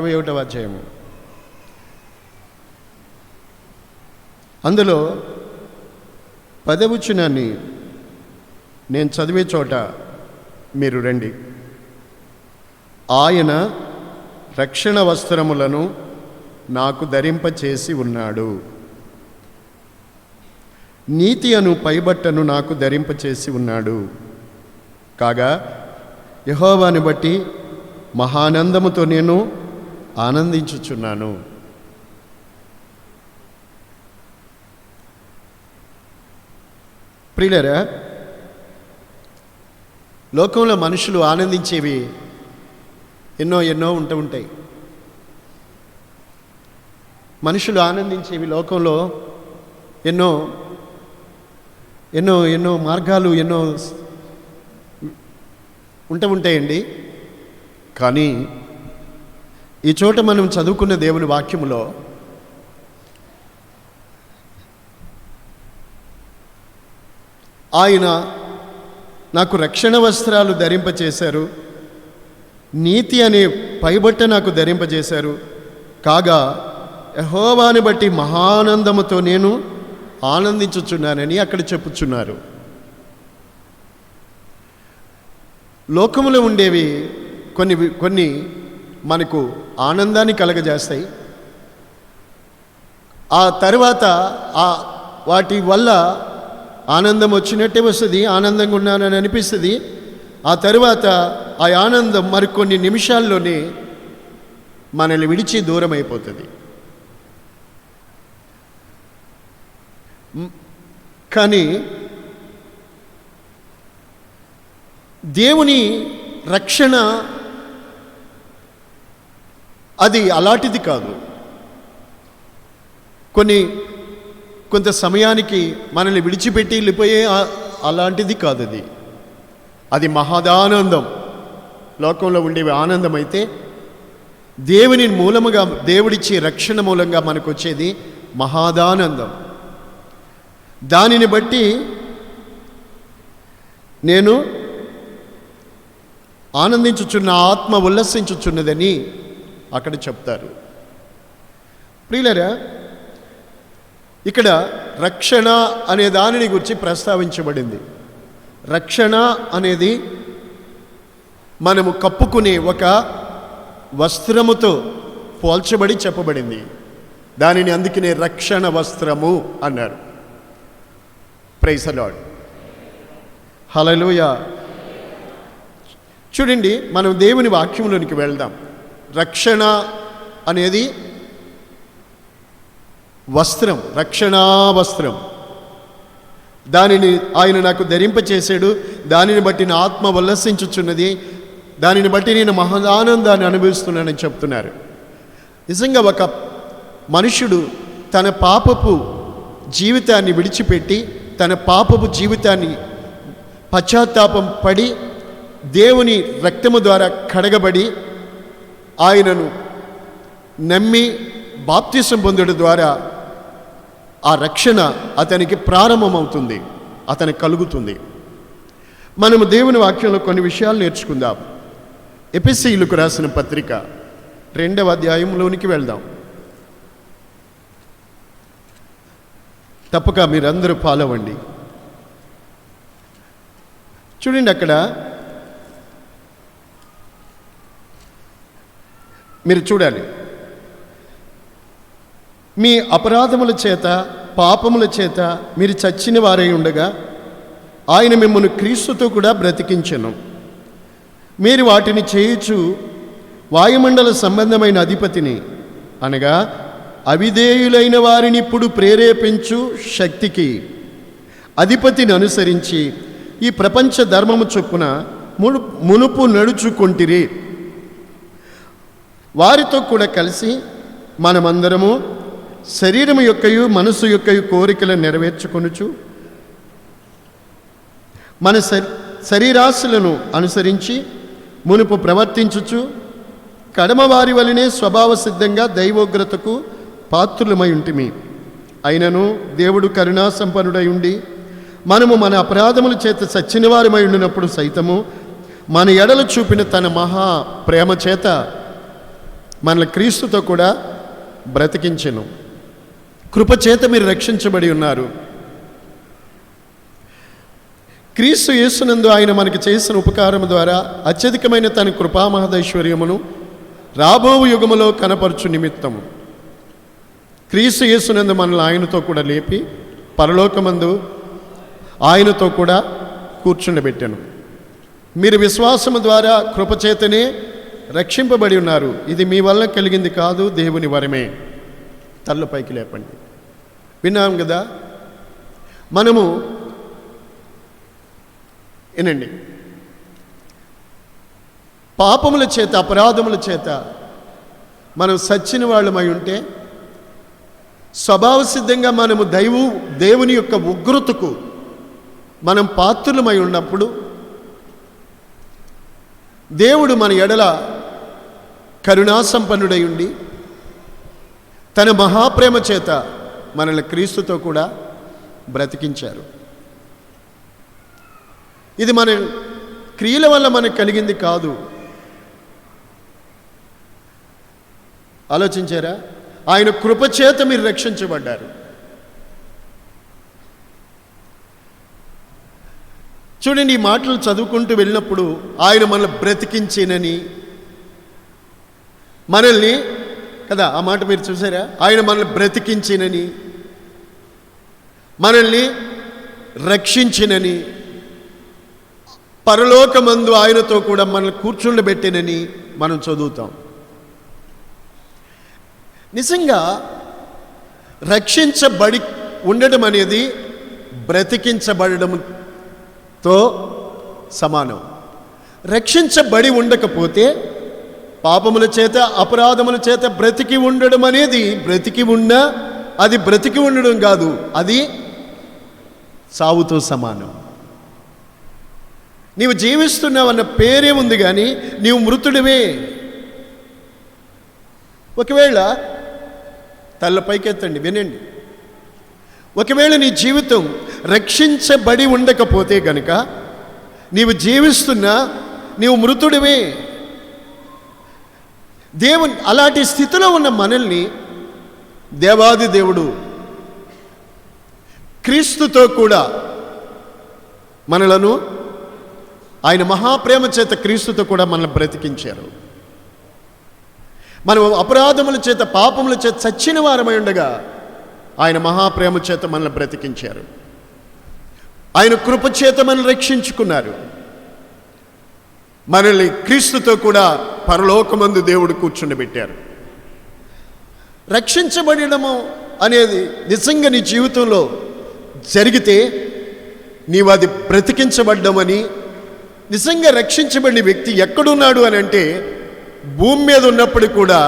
21వ అధ్యాయము. అందులో 10వ వచనాన్ని నేను చదివే చోట మీరు రండి. ఆయన రక్షణ వస్త్రములను నాకు ధరింపచేసి ఉన్నాడు, నీతి అను పైబట్టను నాకు ధరింపచేసి ఉన్నాడు. కాగా యెహోవాను బట్టి మహానందముతో నేను ఆనందించుచున్నాను. ప్రియులారా, లోకంలో మనుషులు ఆనందించేవి ఎన్నో ఉంటూ ఉంటాయి. మనుషులు ఆనందించేవి లోకంలో ఎన్నో మార్గాలు ఉంటూ ఉంటాయండి. కానీ ఈ చోట మనం చదువుకున్న దేవుని వాక్యములో ఆయన నాకు రక్షణ వస్త్రాలు ధరింపచేశారు, నీతి అనే పైబట్ట నాకు ధరింపజేశారు. కాగా యెహోవాను బట్టి మహానందముతో నేను ఆనందించుచున్నానని అక్కడ చెప్పుచున్నారు. లోకములో ఉండేవి కొన్ని మనకు ఆనందాన్ని కలగజేస్తాయి. ఆ తర్వాత వాటి వల్ల ఆనందం వచ్చినట్టే వస్తుంది, ఆనందంగా ఉన్నానని అనిపిస్తుంది. ఆ తర్వాత ఆ ఆనందం మరికొన్ని నిమిషాల్లోనే మనల్ని విడిచి దూరం అయిపోతుంది. కానీ దేవుని రక్షణ అది అలాంటిది కాదు. కొంత సమయానికి మనల్ని విడిచిపెట్టి వెళ్ళిపోయే అలాంటిది కాదు. అది మహదానందం. లోకంలో ఉండేవి ఆనందం అయితే దేవుని మూలముగా, దేవుడిచ్చే రక్షణ మూలంగా మనకు వచ్చేది మహాదానందం. దానిని బట్టి నేను ఆనందించుచున్న, ఆత్మ ఉల్లసించుచున్నదని అక్కడ చెప్తారు. ప్రియులారా, ఇక్కడ రక్షణ అనే దానిని గురించి ప్రస్తావించబడింది. రక్షణ అనేది మనము కప్పుకునే ఒక వస్త్రముతో పోల్చబడి చెప్పబడింది. దానిని అందుకనే రక్షణ వస్త్రము అన్నారు. ప్రైజ్ ది లార్డ్, హల్లెలూయా. చూడండి, మనం దేవుని వాక్యంలోనికి వెళ్దాం. రక్షణ అనేది వస్త్రం, రక్షణా వస్త్రం. దానిని ఆయన నాకు ధరింపచేశాడు, దానిని బట్టి నా ఆత్మ ఉల్లసించుచున్నది, దానిని బట్టి నేను మహదానందాన్ని అనుభవిస్తున్నానని చెప్తున్నారు. నిజంగా ఒక మనుషుడు తన పాపపు జీవితాన్ని విడిచిపెట్టి, తన పాపపు జీవితాన్ని పశ్చాత్తాపం పడి, దేవుని రక్తము ద్వారా కడగబడి, ఆయనను నమ్మి బాప్తిసం పొందడం ద్వారా ఆ రక్షణ అతనికి ప్రారంభమవుతుంది, అతనికి కలుగుతుంది. మనము దేవుని వాక్యంలో కొన్ని విషయాలు నేర్చుకుందాం. ఎఫెసీయులకు రాసిన పత్రిక 2వ అధ్యాయంలోనికి వెళ్దాం. తప్పక మీరందరూ ఫాలో అవ్వండి. చూడండి, అక్కడ మీరు చూడాలి. మీ అపరాధముల చేత, పాపముల చేత మీరు చచ్చిన వారై ఉండగా ఆయన మిమ్మల్ని క్రీస్తుతో కూడా బ్రతికించెను. మీరు వాటిని చేయుచు వాయుమండల సంబంధమైన అధిపతిని, అనగా అవిధేయులైన వారిని ఇప్పుడు ప్రేరేపించు శక్తికి అధిపతిని అనుసరించి ఈ ప్రపంచ ధర్మము చొప్పున మునుపు నడుచుకొంటిరి. వారితో కూడా కలిసి మనమందరము శరీరము యొక్కయు మనసు యొక్కయు కోరికలను నెరవేర్చుకొనుచు మన శరీరాశలను అనుసరించి మునుపు ప్రవర్తించుచు కడమవారి వలనే స్వభావ సిద్ధంగా దైవోగ్రతకు పాత్రులమై ఉంటిమి. అయినను దేవుడు కరుణా సంపన్నుడై ఉండి మనము మన అపరాధముల చేత చచ్చినవారమై ఉండినప్పుడు సైతము మన ఎడల చూపిన తన మహా ప్రేమ చేత మనల్ని క్రీస్తుతో కూడా బ్రతికించెను. కృపచేత మీరు రక్షించబడి ఉన్నారు. క్రీస్తు యేసునందు ఆయన మనకి చేసిన ఉపకారం ద్వారా అత్యధికమైన తన కృపామహదైశ్వర్యమును రాబో యుగములో కనపరచు నిమిత్తము క్రీస్తు యేసునందు మనల్ని ఆయనతో కూడా లేపి పరలోకమందు ఆయనతో కూడా కూర్చుండబెట్టాను. మీరు విశ్వాసము ద్వారా కృపచేతనే రక్షింపబడి ఉన్నారు. ఇది మీ వల్ల కలిగింది కాదు, దేవుని వరమే. తల్ల పైకి లేపండి. విన్నాం కదా, మనము వినండి, పాపముల చేత అపరాధముల చేత మనం సచ్చిన వాళ్ళమై ఉంటే స్వభావ సిద్ధంగా మనము దేవుని యొక్క ఉగ్రతకు మనం పాత్రులమై ఉన్నప్పుడు దేవుడు మన ఎడల కరుణాసంపన్నుడై ఉండి తన మహాప్రేమ చేత మనల్ని క్రీస్తుతో కూడా బ్రతికించారు. ఇది మన క్రియల వల్ల మనకు కలిగింది కాదు. ఆలోచించారా? ఆయన కృపచేత మీరు రక్షించబడ్డారు. చూడండి, ఈ మాటలు చదువుకుంటూ వెళ్ళినప్పుడు ఆయన మనల్ని బ్రతికించినని, మనల్ని కదా, ఆ మాట మీరు చూసారా? ఆయన మనల్ని బ్రతికించినని, మనల్ని రక్షించినని, పరలోకమందు ఆయనతో కూడా మనల్ని కూర్చుండబెట్టినని మనం చదువుతాం. నిజంగా రక్షించబడి ఉండడం అనేది బ్రతికించబడడంతో సమానం. రక్షించబడి ఉండకపోతే పాపముల చేత అపరాధముల చేత బ్రతికి ఉండడం అనేది బ్రతికి ఉన్నా అది బ్రతికి ఉండడం కాదు, అది సావుతో సమానం. నీవు జీవిస్తున్నావన్న పేరే ఉంది కానీ నీవు మృతుడివే. ఒకవేళ తల్ల పైకెత్తండి, వినండి, ఒకవేళ నీ జీవితం రక్షించబడి ఉండకపోతే గనుక నీవు జీవిస్తున్నా నీవు మృతుడివే. అలాంటి స్థితిలో ఉన్న మనల్ని దేవాది దేవుడు క్రీస్తుతో కూడా మనలను ఆయన మహాప్రేమ చేత క్రీస్తుతో కూడా మనల్ని బ్రతికించారు. మనం అపరాధముల చేత పాపముల చేత చచ్చిన వారమై ఉండగా ఆయన మహాప్రేమ చేత మనల్ని బ్రతికించారు. ఆయన కృపచేత మనల్ని రక్షించుకున్నారు. మనల్ని క్రీస్తుతో కూడా పరలోకమందు దేవుడు కూర్చుండబెట్టారు. రక్షించబడము అనేది నిజంగా నీ జీవితంలో జరిగితే నీవు అది బ్రతికించబడ్డామని, నిజంగా రక్షించబడిన వ్యక్తి ఎక్కడున్నాడు అని అంటే భూమి మీద ఉన్నప్పుడు కూడా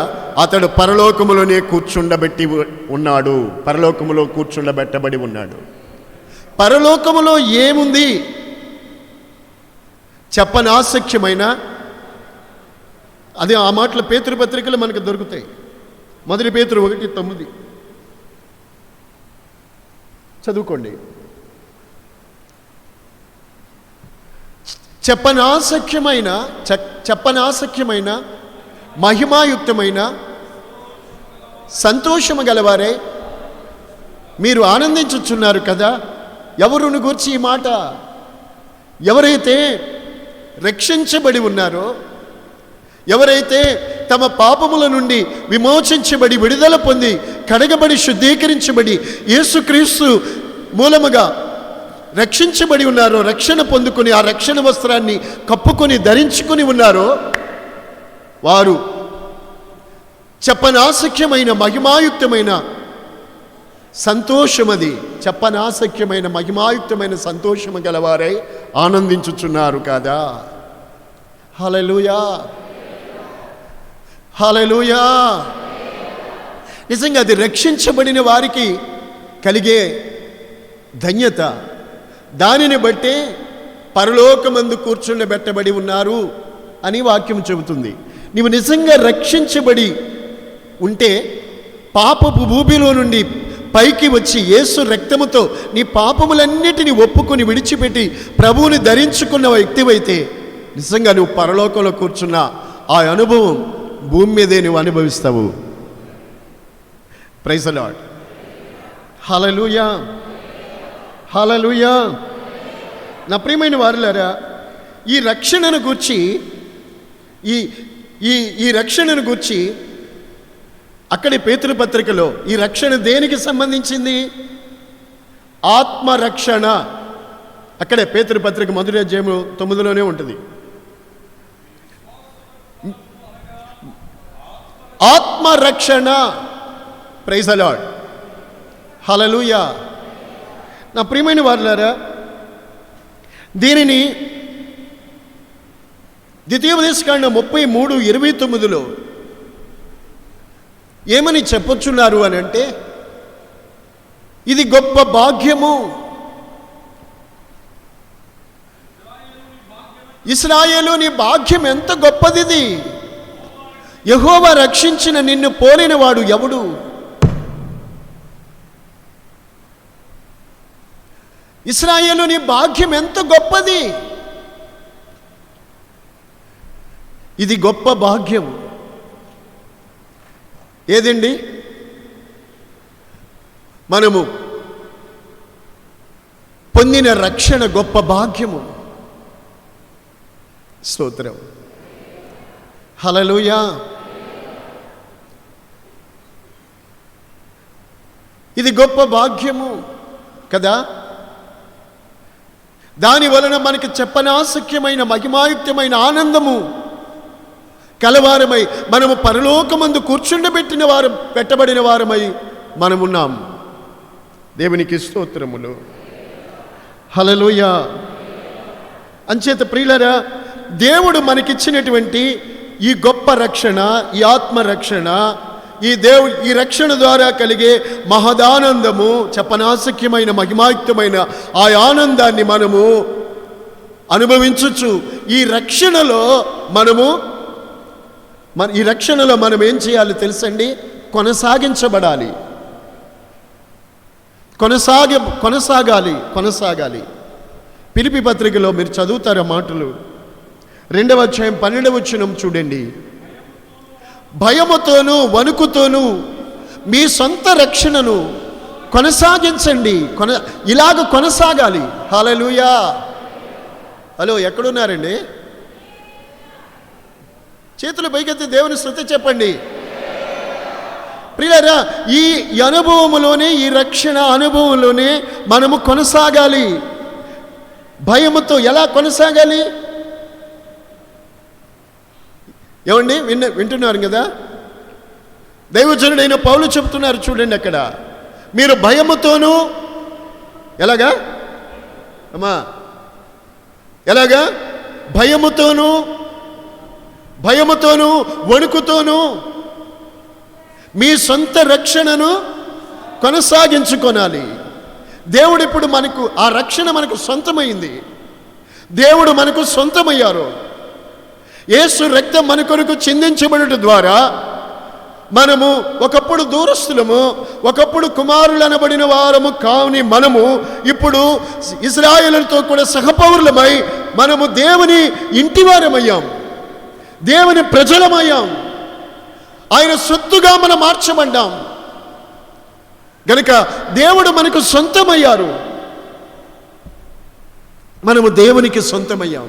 అతడు పరలోకములోనే కూర్చుండబెట్టి ఉన్నాడు, పరలోకములో కూర్చుండబెట్టబడి ఉన్నాడు. పరలోకములో ఏముంది చెప్పనాసఖ్యమైన, అది ఆ మాటలు పేతురు పత్రికలు మనకు దొరుకుతాయి. 1 పేతురు 1:9 చదువుకోండి. చెప్పనాసఖ్యమైన మహిమాయుక్తమైన సంతోషము గలవారే మీరు ఆనందించుచున్నారు కదా. ఎవరును గూర్చి ఈ మాట? ఎవరైతే రక్షించబడి ఉన్నారో, ఎవరైతే తమ పాపముల నుండి విమోచించబడి విడుదల పొంది కడగబడి శుద్ధీకరించబడి యేసుక్రీస్తు మూలముగా రక్షించబడి ఉన్నారో, రక్షణ పొందుకొని ఆ రక్షణ వస్త్రాన్ని కప్పుకొని ధరించుకొని ఉన్నారో, వారు చెప్పనాసఖ్యమైన మహిమాయుక్తమైన సంతోషమది, చెప్పనాసఖ్యమైన మహిమాయుక్తమైన సంతోషము గలవారై ఆనందించుచున్నారు కదా. హల్లెలూయా, హల్లెలూయా. నిజంగా అది రక్షించబడిన వారికి కలిగే ధన్యత. దానిని బట్టే పరలోకమందు కూర్చుండబెట్టబడి ఉన్నారు అని వాక్యం చెబుతుంది. నీవు నిజంగా రక్షించబడి ఉంటే పాపపు భూమిలో నుండి పైకి వచ్చి యేసు రక్తముతో నీ పాపములన్నిటినీ ఒప్పుకొని విడిచిపెట్టి ప్రభువుని ధరించుకున్న వ్యక్తివైతే నిజంగా నువ్వు పరలోకంలో కూర్చున్న ఆ అనుభవం భూమి మీదే నువ్వు అనుభవిస్తావు. Praise the lord. హల్లెలూయా, హల్లెలూయా. నా ప్రియమైన వారులారా, ఈ రక్షణను గూర్చి ఈ రక్షణను గూర్చి అక్కడి పేతురు పత్రికలో ఈ రక్షణ దేనికి సంబంధించింది? ఆత్మరక్షణ. అక్కడే పేతురు పత్రిక 1వ అధ్యాయము 9లోనే ఉంటుంది. ఆత్మరక్షణ. Praise the lord. హల్లెలూయా. నా ప్రియమైన వారులారా, దీనిని ద్వితీయోపదేశకాండం 33:29లో ఏమని చెప్పొచ్చున్నారు అని అంటే, ఇది గొప్ప భాగ్యము. ఇశ్రాయేలు, నీ భాగ్యం ఎంత గొప్పదిది. యెహోవా రక్షించిన నిన్ను పోలిన వాడు ఎవడు? ఇశ్రాయేలు, నీ భాగ్యం ఎంత గొప్పది. ఇది గొప్ప భాగ్యం. ఏదండి? మనము పొందిన రక్షణ గొప్ప భాగ్యము. స్తోత్రం. హల్లెలూయా. ఇది గొప్ప భాగ్యము కదా. దాని వలన మనకి చెప్పనాశక్యమైన మహిమాయుక్తమైన ఆనందము కలవారమై మనము పరలోకమందు పెట్టబడిన వారమై మనమున్నాం. దేవునికి స్తోత్రములు. హల్లెలూయా. అంచేత ప్రియులారా, దేవుడు మనకిచ్చినటువంటి ఈ గొప్ప రక్షణ, ఈ ఆత్మరక్షణ, ఈ రక్షణ ద్వారా కలిగే మహదానందము, చెప్పనాశక్యమైన మహిమాయుక్తమైన ఆ ఆనందాన్ని మనము అనుభవించచ్చు. ఈ రక్షణలో మనం ఏం చేయాలి తెలుసండి? కొనసాగించబడాలి, కొనసాగాలి. ఫిలిప్పీ పత్రికలో మీరు చదువుతారా మాటలు? 2వ అధ్యాయం 12వ వచనం చూడండి. భయముతోనూ వణుకుతోనూ మీ సొంత రక్షణను కొనసాగించండి. ఇలాగ కొనసాగాలి. హల్లెలూయా. హలో, ఎక్కడున్నారండి? చేతులు పైకెత్తి దేవుని స్తుతి చెప్పండి. ప్రియులారా, ఈ అనుభవంలోనే, ఈ రక్షణ అనుభవంలోనే మనము కొనసాగాలి. భయముతో ఎలా కొనసాగాలి? ఏమండి, వింటున్నారు కదా? దైవజనుడైన పౌలు చెప్తున్నారు చూడండి అక్కడ. మీరు భయముతోనూ ఎలాగా అమ్మా, ఎలాగా? భయముతోనూ వణుకుతోనూ మీ సొంత రక్షణను కొనసాగించుకోనాలి. దేవుడు ఇప్పుడు మనకు ఆ రక్షణ మనకు సొంతమైంది. దేవుడు మనకు సొంతమయ్యారు. యేసు రక్తం మన కొరకు చిందించబడుట ద్వారా మనము ఒకప్పుడు దూరస్తులము, ఒకప్పుడు కుమారులు అనబడిన వారము కాని మనము ఇప్పుడు ఇశ్రాయేలుతో కూడా సహపౌరులమై మనము దేవుని ఇంటివారమయ్యాం, దేవుని ప్రజలమయ్యాం. ఆయన సొత్తుగా మనం మార్చబడ్డాం గనుక దేవుడు మనకు సొంతమయ్యారు. మనము దేవునికి సొంతమయ్యాం.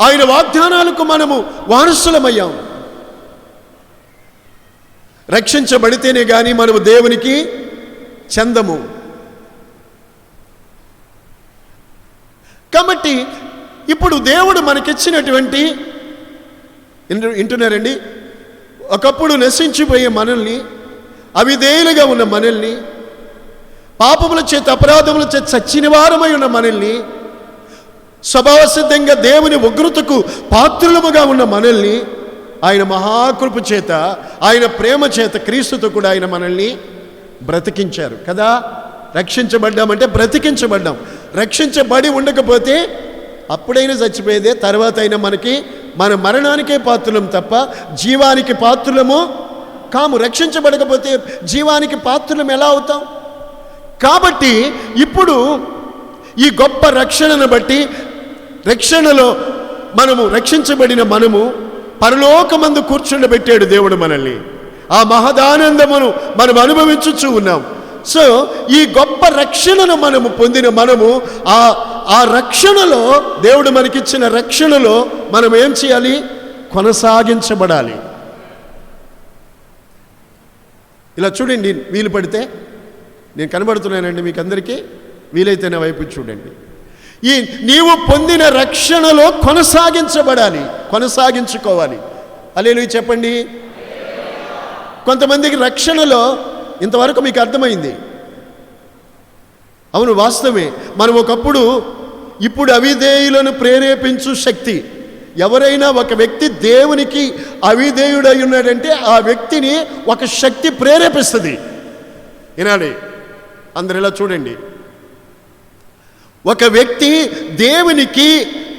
ఆయన వాగ్దానాలకు మనము వారసులమయ్యాం. రక్షించబడితేనే కానీ మనము దేవునికి చెందము. కాబట్టి ఇప్పుడు దేవుడు మనకిచ్చినటువంటి, వింటున్నారండి, ఒకప్పుడు నశించిపోయే మనల్ని, అవిధేయులుగా ఉన్న మనల్ని, పాపముల చేత అపరాధముల చేత చచ్చిన వారమై ఉన్న మనల్ని, స్వభావసిద్ధంగా దేవుని ఉగ్రతకు పాత్రులముగా ఉన్న మనల్ని ఆయన మహాకృప చేత, ఆయన ప్రేమ చేత, క్రీస్తుతో కూడా ఆయన మనల్ని బ్రతికించారు కదా. రక్షించబడ్డామంటే బ్రతికించబడ్డాం. రక్షించబడి ఉండకపోతే అప్పుడైనా చచ్చిపోయేదే, తర్వాత అయినా మన మరణానికే పాత్రులం తప్ప జీవానికి పాత్రులము కాము. రక్షించబడకపోతే జీవానికి పాత్రులం ఎలా అవుతాం? కాబట్టి ఇప్పుడు ఈ గొప్ప రక్షణను బట్టి, రక్షణలో మనము రక్షించబడిన మనము పరలోకమందు కూర్చుండబెట్టాడు దేవుడు మనల్ని. ఆ మహదానందమును మనం అనుభవించుచూ ఉన్నాం. సో ఈ గొప్ప రక్షణను మనము పొందిన మనము ఆ రక్షణలో, దేవుడు మనకిచ్చిన రక్షణలో మనం ఏం చేయాలి? కొనసాగించబడాలి. ఇలా చూడండి, వీలు పడితే నేను కనబడుతున్నానండి మీకు అందరికీ, వీలైతే నా వైపు చూడండి. ఈ నీవు పొందిన రక్షణలో కొనసాగించబడాలి, కొనసాగించుకోవాలి. హల్లెలూయా చెప్పండి. కొంతమందికి రక్షణలో ఇంతవరకు మీకు అర్థమైంది. అవును, వాస్తవమే. మనం ఒకప్పుడు, ఇప్పుడు అవిధేయులను ప్రేరేపించు శక్తి. ఎవరైనా ఒక వ్యక్తి దేవునికి అవిధేయుడై ఉన్నాడంటే ఆ వ్యక్తిని ఒక శక్తి ప్రేరేపిస్తుంది. వినాలి అందరు, ఇలా చూడండి. ఒక వ్యక్తి దేవునికి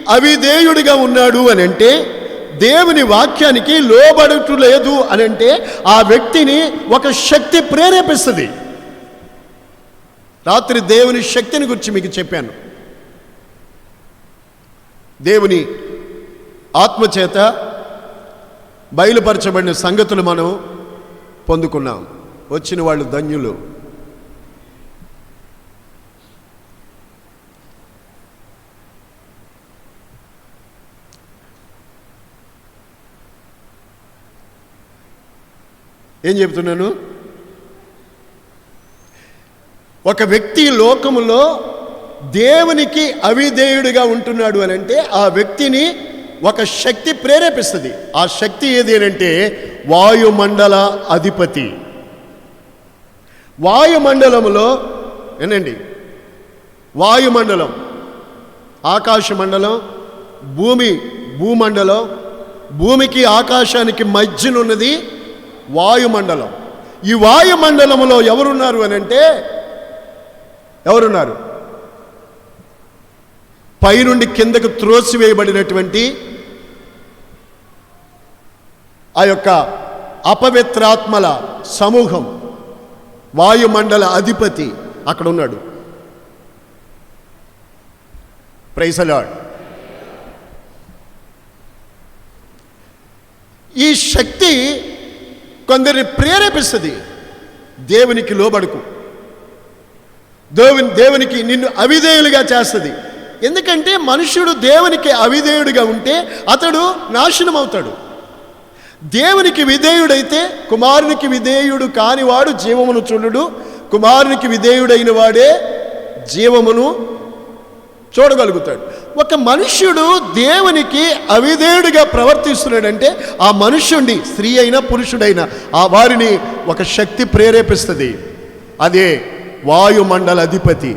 అవిధేయుడిగా ఉన్నాడు అని అంటే, దేవుని వాక్యానికి లోబడుట లేదు అని అంటే, ఆ వ్యక్తిని ఒక శక్తి ప్రేరేపిస్తుంది. రాత్రి దేవుని శక్తిని గురించి మీకు చెప్పాను. దేవుని ఆత్మచేత బయలుపరచబడిన సంగతులు మనం పొందుకున్నాం. వచ్చిన వాళ్ళు ధన్యులు. ఏం చెప్తున్నాను? ఒక వ్యక్తి లోకములో దేవునికి అవిధేయుడిగా ఉంటున్నాడు అని అంటే, ఆ వ్యక్తిని ఒక శక్తి ప్రేరేపిస్తుంది. ఆ శక్తి ఏది అని అంటే, వాయుమండల అధిపతి. వాయుమండలములో ఏనండి, వాయుమండలం, ఆకాశ మండలం, భూమండలం, భూమికి ఆకాశానికి మధ్యనున్నది వాయుమండలం. ఈ వాయుమండలంలో ఎవరున్నారు అని అంటే, ఎవరున్నారు? పైనుండి కిందకు త్రోసివేయబడినటువంటి ఆ యొక్క అపవిత్రాత్మల సమూహం, వాయుమండల అధిపతి అక్కడ ఉన్నాడు. Praise the lord. ఈ శక్తి కొందరిని ప్రేరేపిస్తుంది, దేవునికి లోబడుకు, దేవునికి నిన్ను అవిధేయులుగా చేస్తుంది. ఎందుకంటే మనుషుడు దేవునికి అవిధేయుడిగా ఉంటే అతడు నాశనం అవుతాడు. దేవునికి విధేయుడైతే, కుమారునికి విధేయుడు కానివాడు జీవమును చూడడు, కుమారునికి విధేయుడైన వాడే జీవమును చూడగలుగుతాడు. ఒక మనుష్యుడు దేవునికి అవిధేయుడిగా ప్రవర్తిస్తున్నాడంటే, ఆ మనుష్యుడిని, స్త్రీ అయినా పురుషుడైనా, ఆ వారిని ఒక శక్తి ప్రేరేపిస్తుంది. అదే వాయుమండల అధిపతి.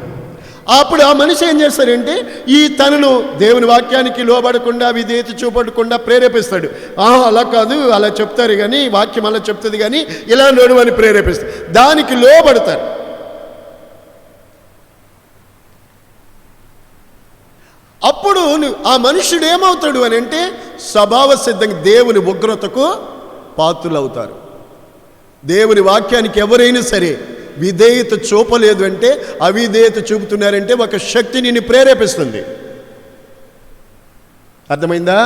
అప్పుడు ఆ మనిషి ఏం చేస్తాడంటే, ఈ తనను దేవుని వాక్యానికి లోబడకుండా, విధేయత చూపడకుండా ప్రేరేపిస్తాడు. అలా కాదు, అలా చెప్తారు కానీ, వాక్యం అలా చెప్తుంది కానీ, ఇలా నడువని ప్రేరేపిస్తారు. దానికి లోబడతారు. అప్పుడు ఆ మనుషుడు ఏమవుతాడు అని అంటే, స్వభావ సిద్ధంగా దేవుని ఉగ్రతకు పాత్రులవుతారు. దేవుని వాక్యానికి ఎవరైనా సరే విధేయత చూపలేదు అంటే, అవిధేయత చూపుతున్నారంటే, ఒక శక్తి నిన్ను ప్రేరేపిస్తుంది. అర్థమైందా?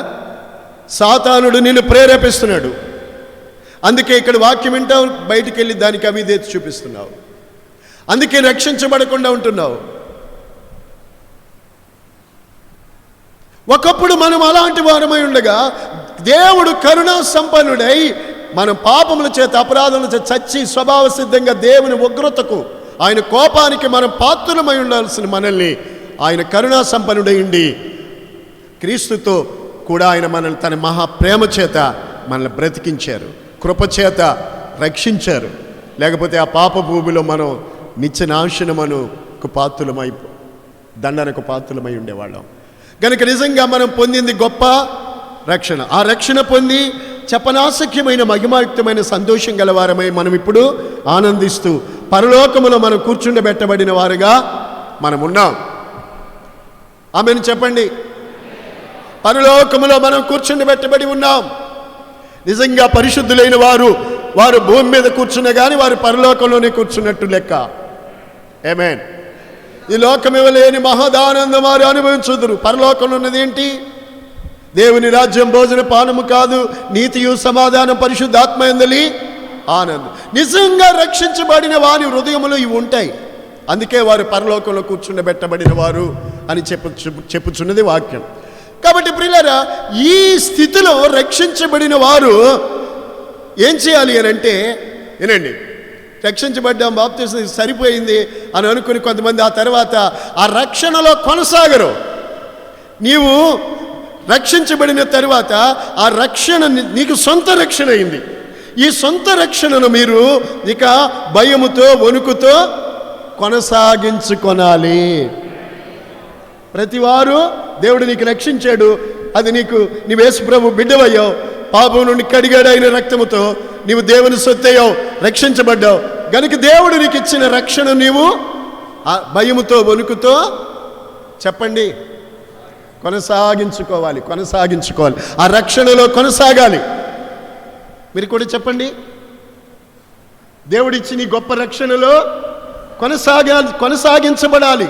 సాతానుడు నిన్ను ప్రేరేపిస్తున్నాడు. అందుకే ఇక్కడ వాక్యం వింటావు, బయటికి వెళ్ళి దానికి అవిధేయత చూపిస్తున్నావు. అందుకే రక్షించబడకుండా ఉంటున్నావు. ఒకప్పుడు మనం అలాంటి వారమై ఉండగా, దేవుడు కరుణా సంపన్నుడై మన పాపముల చేత, అపరాధముల చేత చచ్చి, స్వభావ సిద్ధంగా దేవుని ఉగ్రతకు, ఆయన కోపానికి మనం పాత్రులమై ఉండాల్సిన మనల్ని ఆయన కరుణా సంపన్నుడై ఉండి, క్రీస్తుతో కూడా ఆయన మనల్ని తన మహాప్రేమ చేత మనల్ని బ్రతికించారు, కృపచేత రక్షించారు. లేకపోతే ఆ పాప భూమిలో మనం నిత్య నాశనమునకు పాత్రులమై, దండనకు పాత్రులమై ఉండేవాళ్ళం. కనుక నిజంగా మనం పొందింది గొప్ప రక్షణ. ఆ రక్షణ పొంది చెప్పనాశక్యమైన మహిమాయుక్తమైన సంతోషం గలవారమై మనం ఇప్పుడు ఆనందిస్తూ పరలోకములో మనం కూర్చుండబెట్టబడిన వారుగా మనం ఉన్నాం. ఆమెను చెప్పండి. పరలోకములో మనం కూర్చుండబెట్టబడి ఉన్నాం. నిజంగా పరిశుద్ధులైన వారు భూమి మీద కూర్చున్న కానీ వారు పరలోకంలోనే కూర్చున్నట్టు లెక్క. ఆమేన్. ఈ లోకం ఇవ్వలేని మహదానందం వారు అనుభవించుదురు. పరలోకంలో ఉన్నది ఏంటి? దేవుని రాజ్యం భోజన పానము కాదు, నీతియు సమాధానం పరిశుద్ధాత్మ యందలి ఆనందం. నిజంగా రక్షించబడిన వారి హృదయములో ఇవి ఉంటాయి. అందుకే వారు పరలోకంలో కూర్చుండబెట్టబడిన వారు అని చెప్పుచున్నది వాక్యం. కాబట్టి ప్రియులారా, ఈ స్థితిలో రక్షించబడిన వారు ఏం చేయాలి అని అంటే, వినండి, రక్షించబడ్డాం, బాప్తిసం సరిపోయింది అని అనుకుని కొంతమంది ఆ తర్వాత ఆ రక్షణలో కొనసాగరు. నీవు రక్షించబడిన తర్వాత ఆ రక్షణ నీకు సొంత రక్షణ అయింది. ఈ సొంత రక్షణను మీరు ఇక భయముతో వణుకుతో కొనసాగించుకొనాలి. ప్రతివారు దేవుడు నీకు రక్షించాడు, అది నీవు యేసు ప్రభు బిడ్డవయ్యావు, పాపం నుండి కడిగాడు ఆయన రక్తముతో, నీవు దేవుని సొత్తయ్యావు, రక్షించబడ్డావు గనుక దేవుడు నీకు ఇచ్చిన రక్షణ నీవు భయముతో వణుకుతో చెప్పండి కొనసాగించుకోవాలి. ఆ రక్షణలో కొనసాగాలి. మీరు కూడా చెప్పండి, దేవుడిచ్చి నీ గొప్ప రక్షణలో కొనసాగించబడాలి.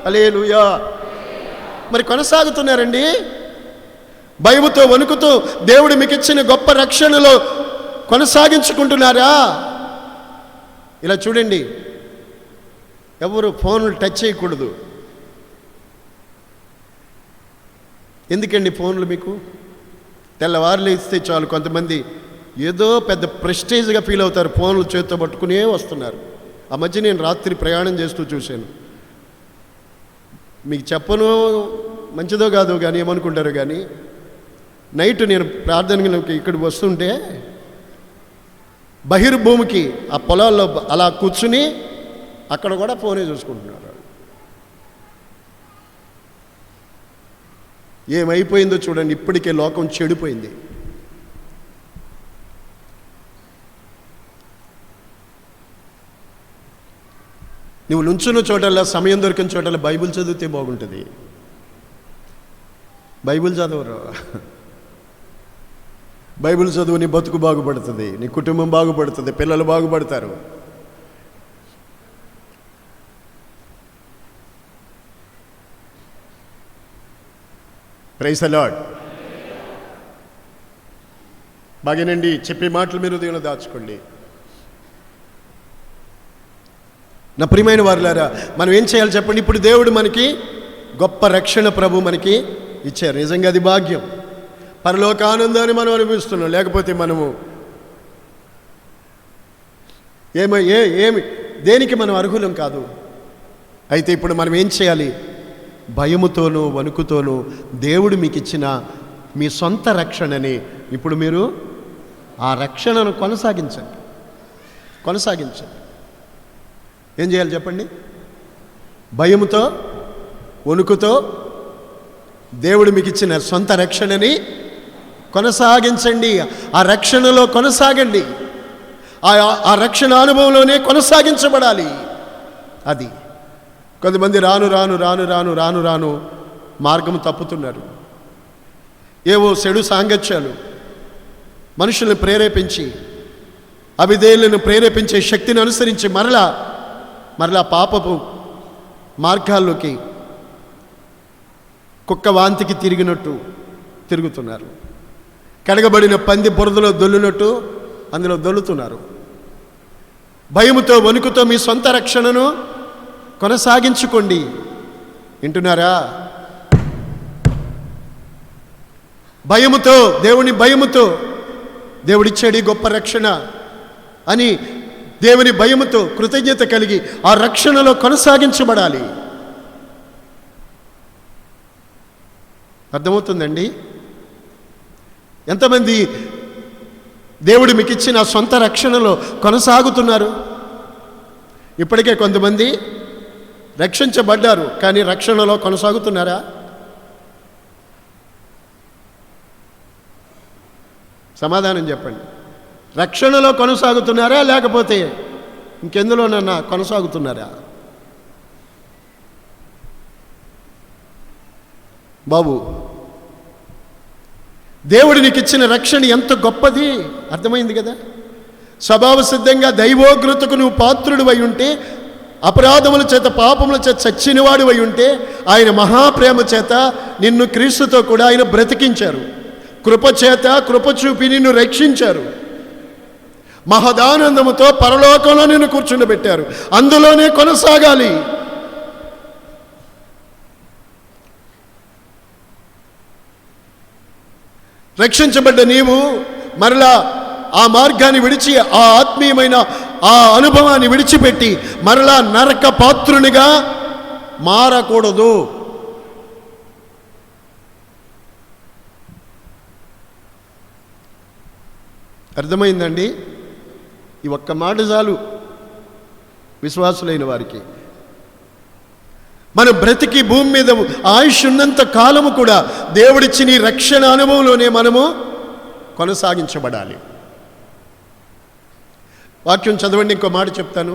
హల్లెలూయా. మరి కొనసాగుతున్నారండి? భయముతో వణుకుతూ దేవుడు మీకు ఇచ్చిన గొప్ప రక్షణలో కొనసాగించుకుంటున్నారా? ఇలా చూడండి, ఎవరు ఫోన్లు టచ్ చేయకూడదు. ఎందుకండి ఫోన్లు? మీకు తెల్లవారులు ఇస్తే చాలు, కొంతమంది ఏదో పెద్ద ప్రెస్టేజ్గా ఫీల్ అవుతారు, ఫోన్లు చేతితో పట్టుకునే వస్తున్నారు. ఆ మధ్య నేను రాత్రి ప్రయాణం చేస్తూ చూశాను. మీకు చెప్పను, మంచిదో కాదో కానీ ఏమనుకుంటారు కానీ, నైట్ నేను ప్రార్థనకి ఇక్కడికి వస్తుంటే బహిర్భూమికి ఆ పొలాల్లో అలా కూర్చుని అక్కడ కూడా ఫోనే చూసుకుంటున్నారు. ఏమైపోయిందో చూడండి, ఇప్పటికే లోకం చెడిపోయింది. నువ్వు నుంచున్న చోటల్లా, సమయం దొరికిన చోటల్లా బైబిల్ చదివితే బాగుంటుంది. బైబిల్ చదవరు. బైబిల్ చదువు, నీ బతుకు బాగుపడుతుంది, నీ కుటుంబం బాగుపడుతుంది, పిల్లలు బాగుపడతారు. Praise the lord. బాగేనండి, చెప్పే మాటలు మీరు హృదయంలో దాచుకోండి. నా ప్రియమైన వారులారా, మనం ఏం చేయాలి చెప్పండి? ఇప్పుడు దేవుడు మనకి గొప్ప రక్షణ ప్రభు మనకి ఇచ్చారు. నిజంగా అది భాగ్యం. పరలోక ఆనందాన్ని మనం అనుభవిస్తున్నాం. లేకపోతే మనము దేనికి మనం అర్హులం కాదు. అయితే ఇప్పుడు మనం ఏం చేయాలి? భయముతోనూ వణుకుతోనూ దేవుడు మీకు ఇచ్చిన మీ సొంత రక్షణని ఇప్పుడు మీరు ఆ రక్షణను కొనసాగించండి. ఏం చేయాలి చెప్పండి? భయముతో వణుకుతో దేవుడు మీకు ఇచ్చిన సొంత రక్షణని కొనసాగించండి. ఆ రక్షణలో కొనసాగండి. ఆ రక్షణ అనుభవంలోనే కొనసాగించబడాలి. అది కొంతమంది రాను మార్గం తప్పుతున్నారు. ఏవో చెడు సాంగత్యాలు మనుషులను ప్రేరేపించి, అవిధేయులను ప్రేరేపించే శక్తిని అనుసరించి మరలా పాపపు మార్గాల్లోకి కుక్క వాంతికి తిరిగినట్టు తిరుగుతున్నారు. కడగబడిన పంది బురదలో దొల్లునట్టు అందులో దొల్లుతున్నారు. భయముతో వణుకుతో మీ సొంత రక్షణను కొనసాగించుకోండి. వింటున్నారా? భయముతో, దేవుని భయముతో, దేవుడిచ్చాడు గొప్ప రక్షణ అని దేవుని భయముతో కృతజ్ఞత కలిగి ఆ రక్షణలో కొనసాగించబడాలి. అర్థమవుతుందండి? ఎంతమంది దేవుడు మీకు ఇచ్చిన సొంత రక్షణలో కొనసాగుతున్నారు? ఇప్పటికే కొంతమంది రక్షించబడ్డారు, కానీ రక్షణలో కొనసాగుతున్నారా? సమాధానం చెప్పండి. రక్షణలో కొనసాగుతున్నారా, లేకపోతే ఇంకెందులోనన్నా కొనసాగుతున్నారా? బాబు, దేవుడు నీకు ఇచ్చిన రక్షణ ఎంత గొప్పది అర్థమైంది కదా. స్వభావ సిద్ధంగా దైవోగ్రతకు నువ్వు పాత్రుడు అయి ఉంటే అపరాధముల చేత పాపముల చేత చచ్చినవాడు అయి ఉంటే ఆయన మహాప్రేమ చేత నిన్ను క్రీస్తుతో కూడా ఆయన బ్రతికించారు. కృప చేత కృప చూపి నిన్ను రక్షించారు. మహదానందముతో పరలోకంలో నిన్ను కూర్చుండబెట్టారు. అందులోనే కొనసాగాలి. రక్షించబడ్డ నీవు మరలా ఆ మార్గాన్ని విడిచి, ఆ ఆత్మీయమైన ఆ అనుభవాన్ని విడిచిపెట్టి మరలా నరక పాత్రునిగా మారకూడదు. అర్థమైందండి? ఈ ఒక్క మాట చాలు విశ్వాసులైన వారికి. మనం బ్రతికి భూమి మీద ఆయుష్ ఉన్నంత కాలము కూడా దేవుడిచ్చిన ఈ రక్షణ అనుభవంలోనే మనము కొనసాగించబడాలి. వాక్యం చదవండి. ఇంకో మాట చెప్తాను.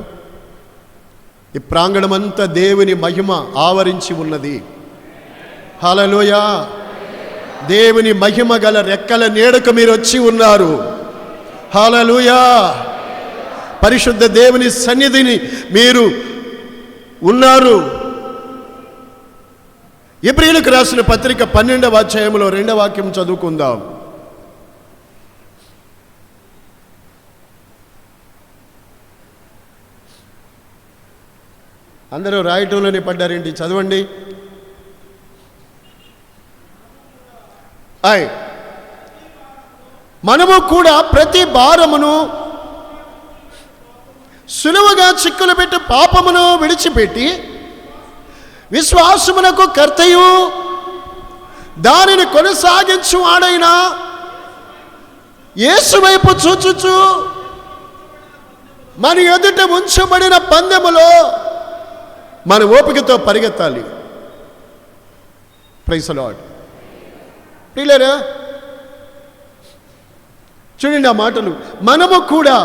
ఈ ప్రాంగణమంతా దేవుని మహిమ ఆవరించి ఉన్నది. హల్లెలూయా. దేవుని మహిమ గల రెక్కల నీడకు మీరు వచ్చి ఉన్నారు. హల్లెలూయా. పరిశుద్ధ దేవుని సన్నిధిని మీరు ఉన్నారు. ఎబ్రీయులకు రాసిన పత్రిక 12వ అధ్యాయంలో 2వ వాక్యం చదువుకుందాం. అందరూ రాయటంలోనే పడ్డారేంటి? చదవండి. మనము కూడా ప్రతి భారమును సులువుగా చిక్కులు పెట్టి పాపమును విడిచిపెట్టి విశ్వాసమునకు కర్తయు దానిని కొనసాగించు వాడైన యేసు వైపు చూచుచు మన ఎదుట ఉంచబడిన పందెములో మన ఓపికతో పరిగెత్తాలి. Praise the lord. ప్రియులారా, చూడండి ఆ మాటలు. మనము కూడా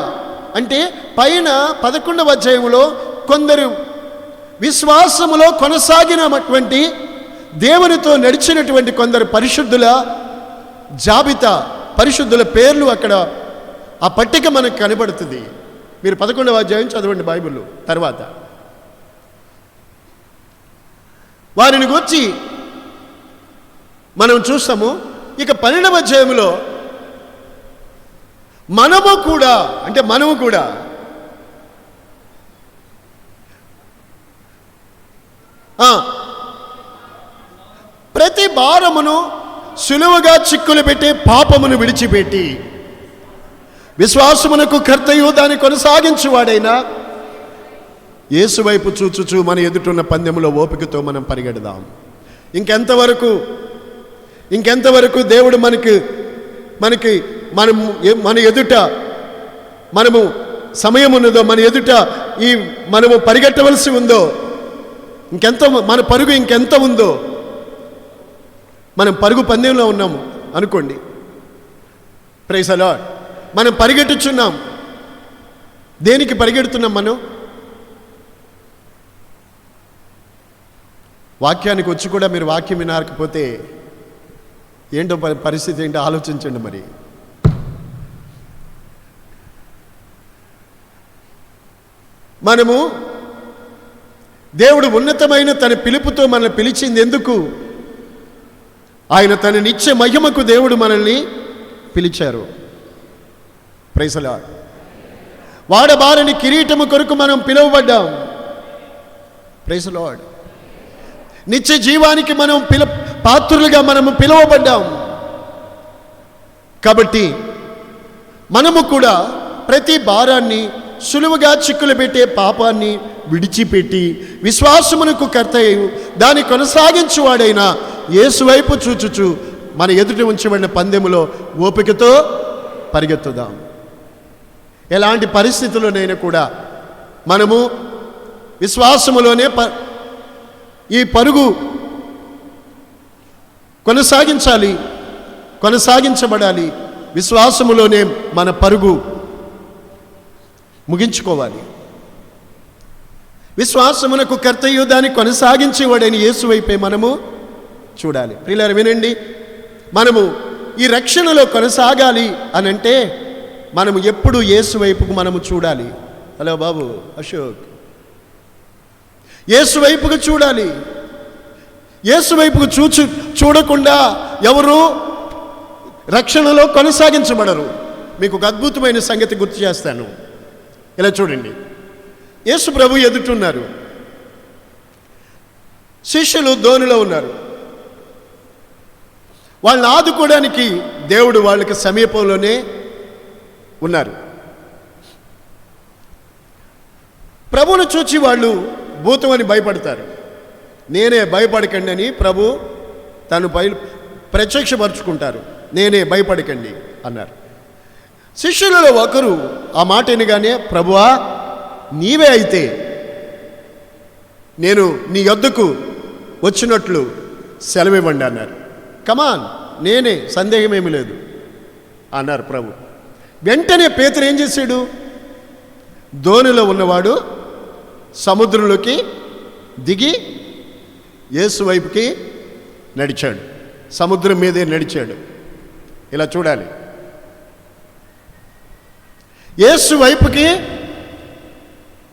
అంటే పైన 11వ అధ్యాయంలో కొందరు విశ్వాసములో కొనసాగినటువంటి దేవునితో నడిచినటువంటి కొందరు పరిశుద్ధుల జాబితా, పరిశుద్ధుల పేర్లు అక్కడ ఆ పట్టిక మనకు కనబడుతుంది. మీరు 11వ అధ్యాయం చదవండి బైబిల్లో. తర్వాత వారిని గురించి మనం చూస్తాము. ఇక 12వ అధ్యాయంలో మనము కూడా అంటే మనము కూడా ప్రతి భారమును సులువుగా చిక్కులు పెట్టి పాపమును విడిచిపెట్టి విశ్వాసమునకు కర్తయు దాన్ని కొనసాగించువాడైనా యేసు వైపు చూచుచు మన ఎదుటున్న పందెములో ఓపికతో మనం పరిగెడదాం. ఇంకెంతవరకు దేవుడు మన ఎదుట మనము సమయం ఉన్నదో, మన ఎదుట మనము పరిగెట్టవలసి ఉందో, మన పరుగు ఇంకెంత ఉందో. మనం పరుగు పందెంలో ఉన్నాము అనుకోండి. Praise the lord. మనం పరిగెట్టుచున్నాం. దేనికి పరిగెడుతున్నాం? మనం వాక్యానికి వచ్చి కూడా మీరు వాక్యం వినకపోతే ఏంటో పరిస్థితి ఏంటో ఆలోచించండి. మరి మనము దేవుడు ఉన్నతమైన తన పిలుపుతో మనల్ని పిలిచింది ఎందుకు? ఆయన తన నిత్య మహిమకు దేవుడు మనల్ని పిలిచారు. Praise the lord. వాడబారని కిరీటము కొరకు మనం పిలువబడ్డాం. Praise the lord. నిత్య జీవానికి మనం పాత్రులుగా మనము పిలువబడ్డాం. కాబట్టి మనము కూడా ప్రతి భారాన్ని సులువుగా చిక్కులు పెట్టే పాపాన్ని విడిచిపెట్టి విశ్వాసమునకు కర్తయు దాన్ని కొనసాగించువాడైన యేసు వైపు చూచుచు మన ఎదుట ఉంచబడిన పందెములో ఓపికతో పరిగెత్తుదాం. ఎలాంటి పరిస్థితుల్లోనైనా కూడా మనము విశ్వాసములోనే ఈ పరుగు కొనసాగించబడాలి. విశ్వాసములోనే మన పరుగు ముగించుకోవాలి. విశ్వాసమునకు కర్తయు దాన్ని కొనసాగించేవాడైన యేసు వైపే మనము చూడాలి. ప్రియులారా వినండి, మనము ఈ రక్షణలో కొనసాగాలి అనంటే మనము ఎప్పుడు యేసు వైపుకు మనము చూడాలి. హలో బాబు అశోక్, యేసు వైపుకు చూడాలి. యేసు వైపుకు చూడకుండా ఎవరు రక్షణలో కొనసాగించబడరు. మీకు ఒక అద్భుతమైన సంగతి గుర్తు చేస్తాను. ఇలా చూడండి, యేసు ప్రభు ఎదుటున్నారు, శిష్యులు ధోనిలో ఉన్నారు. వాళ్ళని ఆదుకోవడానికి దేవుడు వాళ్ళకి సమీపంలోనే ఉన్నారు. ప్రభువును చూచి వాళ్ళు భూతం అని భయపడతారు. నేనే, భయపడకండి అని ప్రభు తను ప్రత్యక్షపరుచుకుంటారు. నేనే, భయపడకండి అన్నారు. శిష్యులలో ఒకరు ఆ మాట వినగానే, ప్రభువా నీవే అయితే నేను నీ యొద్దకు వచ్చినట్లు సెలవివ్వండి అన్నారు. కమాన్, నేనే, సందేహమేమీ లేదు అన్నారు ప్రభు. వెంటనే పేతురు ఏం చేశాడు? ధోనిలో ఉన్నవాడు సముద్రంలోకి దిగి యేసు వైపుకి నడిచాడు. సముద్రం మీదే నడిచాడు. ఇలా చూడాలి, యేసు వైపుకి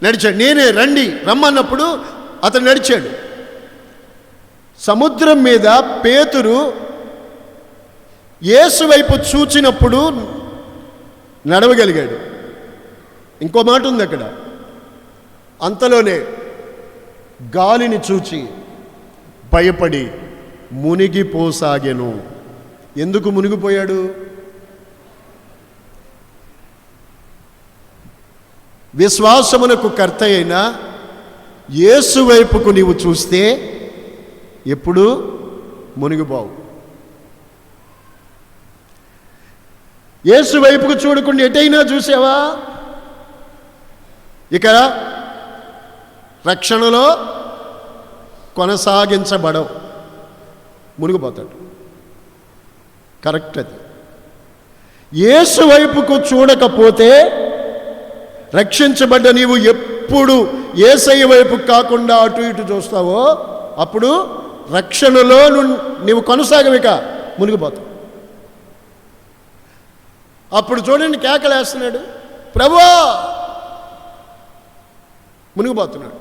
నడిచాడు. నేనే, రండి, రమ్మన్నప్పుడు అతను నడిచాడు. సముద్రం మీద పేతురు యేసు వైపు చూచినప్పుడు నడవగలిగాడు. ఇంకో మాట ఉంది అక్కడ, అంతలోనే గాలిని చూచి భయపడి మునిగిపోసాగెను. ఎందుకు మునిగిపోయాడు? విశ్వాసమునకు కర్త అయిన యేసు వైపుకు నీవు చూస్తే ఎప్పుడు మునిగిపోవు. యేసు వైపుకు చూడకుండా ఎటైనా చూసావా, ఇక రక్షణలో కొనసాగించబడవు, మునిగిపోతాడు. కరెక్ట్ అది. యేసు వైపుకు చూడకపోతే రక్షించబడ్డ నీవు ఎప్పుడు యేసయ్య వైపు కాకుండా అటు ఇటు చూస్తావో అప్పుడు రక్షణలో నీవు కొనసాగవిక, మునిగిపోతావు. అప్పుడు చూడండి, కేకలేస్తున్నాడు, ప్రభువా, మునిగిపోతున్నాడు.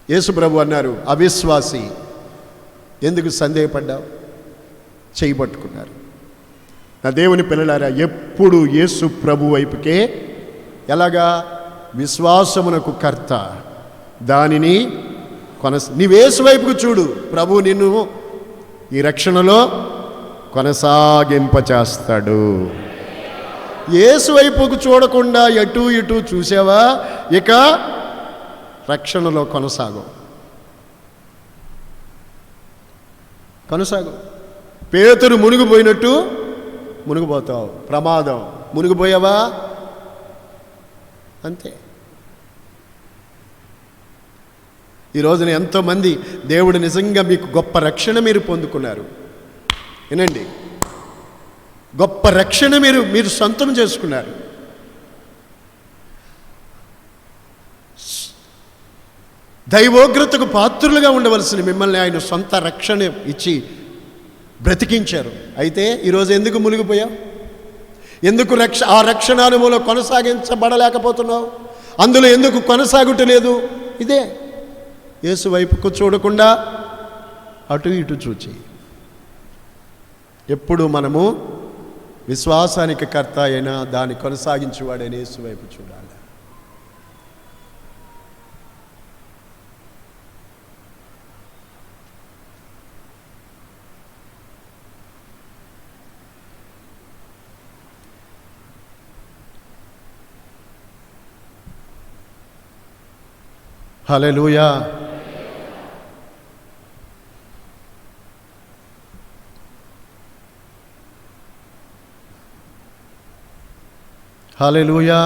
యేసు ప్రభు అన్నారు, అవిశ్వాసి, ఎందుకు సందేహపడ్డావు? చేయి పట్టుకున్నారు. నా దేవుని పిల్లలారా, ఎప్పుడు యేసు ప్రభు వైపుకే, ఎలాగా? విశ్వాసమునకు కర్త, దానిని నీవు యేసు వైపుకు చూడు, ప్రభు నిన్ను ఈ రక్షణలో కొనసాగింపచేస్తాడు. యేసు వైపుకు చూడకుండా ఎటు ఇటు చూసావా, ఇక రక్షణలో కొనసాగు. పేతురు మునిగిపోయినట్టు మునిగిపోతావు, ప్రమాదం. మునిగిపోయావా, అంతే. ఈ రోజున ఎంతోమంది దేవుడు నిజంగా మీకు గొప్ప రక్షణ మీరు పొందుకున్నారు. వినండి, గొప్ప రక్షణ మీరు సొంతం చేసుకున్నారు. దైవోగ్రతకు పాత్రులుగా ఉండవలసిన మిమ్మల్ని ఆయన సొంత రక్షణ ఇచ్చి బ్రతికించారు. అయితే ఈరోజు ఎందుకు మునిగిపోయావు? ఎందుకు ఆ రక్షణ అనుభవంలో కొనసాగించబడలేకపోతున్నావు? అందులో ఎందుకు కొనసాగుటలేదు? ఇదే, యేసు వైపుకు చూడకుండా అటు ఇటు చూచి. ఎప్పుడు మనము విశ్వాసానికి కర్త అయినా దాన్ని కొనసాగించేవాడైన యేసు వైపు చూడాలి. హల్లెలూయా. హల్లెలూయా.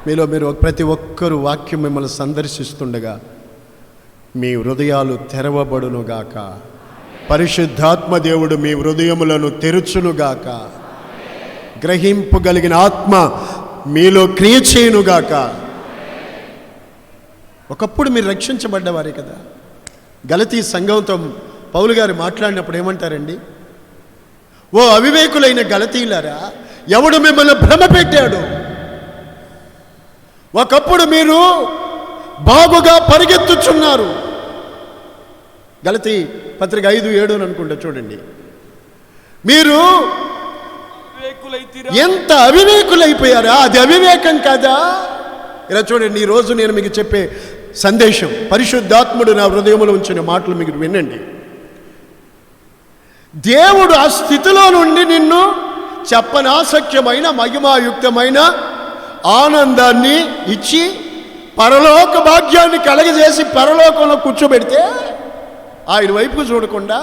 మీరు ప్రతి ఒక్కరూ వాక్యం మిమ్మల్ని సందర్శిస్తుండగా మీ హృదయాలు తెరవబడునుగాక. పరిశుద్ధాత్మ దేవుడు మీ హృదయములను తెరుచునుగాక. గ్రహింపగలిగిన ఆత్మ మీలో క్రియ చేయునుగాక. ఒకప్పుడు మీరు రక్షించబడ్డవారే కదా. గలతీ సంఘంతో పౌలు గారు మాట్లాడినప్పుడు ఏమంటారండి? ఓ అవివేకులైన గలతీలారా, ఎవడు మిమ్మల్ని భ్రమ పెట్టాడు? ఒకప్పుడు మీరు బాగుగా పరిగెత్తుచున్నారు. గలతీ పత్రిక 5:7 అనుకుంటా, చూడండి. మీరు ఎంత అవివేకులైపోయారా? అది అవివేకం కాదా? ఇలా చూడండి, ఈరోజు నేను మీకు చెప్పే సందేశం, పరిశుద్ధాత్ముడు నా హృదయంలో ఉంచిన మాటలు మీకు వినండి. దేవుడు ఆ స్థితిలో నుండి నిన్ను చెప్పనాసక్యమైన మహిమాయుక్తమైన ఆనందాన్ని ఇచ్చి పరలోక భాగ్యాన్ని కలగజేసి పరలోకంలో కూర్చోబెడితే ఆయన వైపుకు చూడకుండా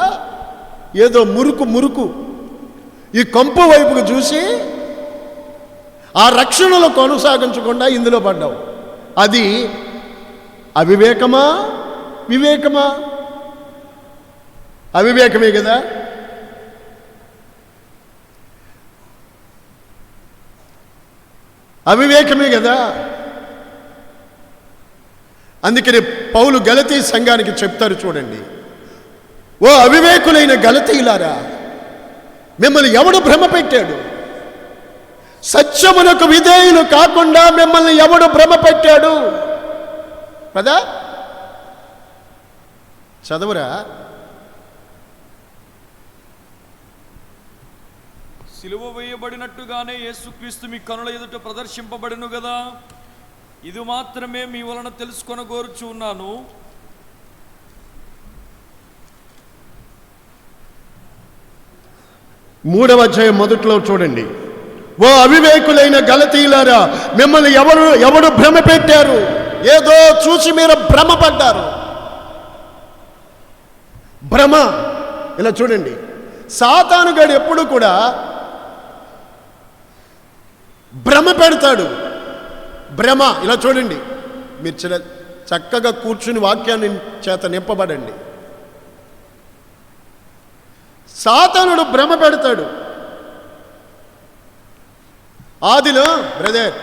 ఏదో మురుకు ఈ కంపు వైపుకు చూసి ఆ రక్షణలో కొనసాగించకుండా ఇందులో పడ్డావు. అది అవివేకమా వివేకమా? అవివేకమే కదా. అవివేకమే కదా. అందుకని పౌలు గలతీ సంఘానికి చెప్తారు, చూడండి. ఓ అవివేకులైన గలతీయులారా, మిమ్మల్ని ఎవడు భ్రమ పెట్టాడు? సత్యమునకు విధేయులు కాకుండా మిమ్మల్ని ఎవడు భ్రమ పెట్టాడు? కదా, చదవరా. సిలువ వేయబడినట్టుగానే యేసుక్రీస్తు మీ కనుల ఎదుట ప్రదర్శింపబడిను కదా. ఇది మాత్రమే మీ వలన తెలుసుకొని కోరుచు ఉన్నాను. మూడవ అధ్యాయం మొదట్లో చూడండి. ఓ అవివేకులైన గలతీయులారా, మిమ్మల్ని ఎవడు భ్రమ పెట్టారు? ఏదో చూసి మీరు భ్రమపడ్డారు. భ్రమ. ఇలా చూడండి, సాతానుగాడు ఎప్పుడు కూడా భ్రమ పెడతాడు. భ్రమ. ఇలా చూడండి, మీరు చక్కగా కూర్చుని వాక్యాన్ని చేత నింపబడండి. సాతానుడు భ్రమ పెడతాడు. ఆదిలో బ్రదర్,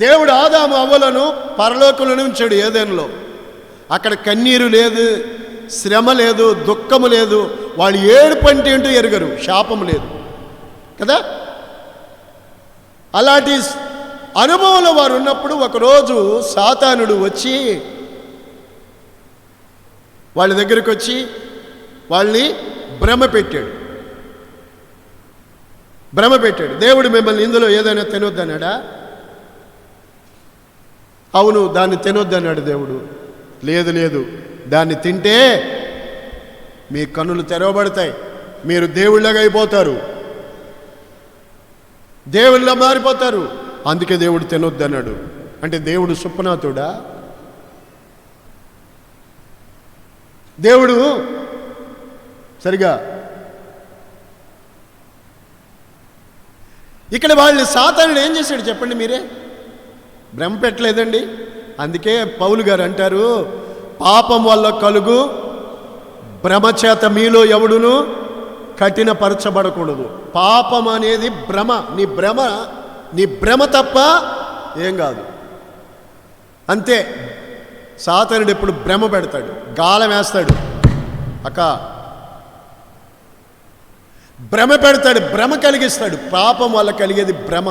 దేవుడు ఆదాము అవ్వలను పరలోకంలో ఉంచాడు ఏదెన్లో. అక్కడ కన్నీరు లేదు, శ్రమ లేదు, దుఃఖము లేదు. వాళ్ళు ఏడుపు అంటే ఏంటో ఎరగరు, శాపం లేదు కదా. అలాంటి అనుభవంలో వారు ఉన్నప్పుడు ఒకరోజు సాతానుడు వచ్చి వాళ్ళ దగ్గరికి వచ్చి వాళ్ళని భ్రమ పెట్టాడు. దేవుడు మిమ్మల్ని ఇందులో ఏదైనా తినొద్దన్నాడా? అవును, దాన్ని తినొద్దన్నాడు దేవుడు. లేదు, దాన్ని తింటే మీ కన్నులు తెరవబడతాయి, మీరు దేవుళ్ళగా అయిపోతారు, దేవుళ్ళ మారిపోతారు. అందుకే దేవుడు తినొద్దన్నాడు. అంటే దేవుడు సుప్నాతుడా? దేవుడు సరిగా ఇక్కడ వాళ్ళని సాతానుడు ఏం చేశాడు చెప్పండి మీరే? భ్రమ పెట్టలేదండి. అందుకే పౌలు గారు అంటారు, పాపం వల్ల కలుగు భ్రమ చేత మీలో ఎవడును కఠినపరచబడకూడదు. పాపం అనేది భ్రమ. నీ భ్రమ తప్ప ఏం కాదు. అంతే. సాతానుడు ఎప్పుడు భ్రమ పెడతాడు, గాలం వేస్తాడు. భ్రమ పెడతాడు, భ్రమ కలిగిస్తాడు. పాపం వల్ల కలిగేది భ్రమ.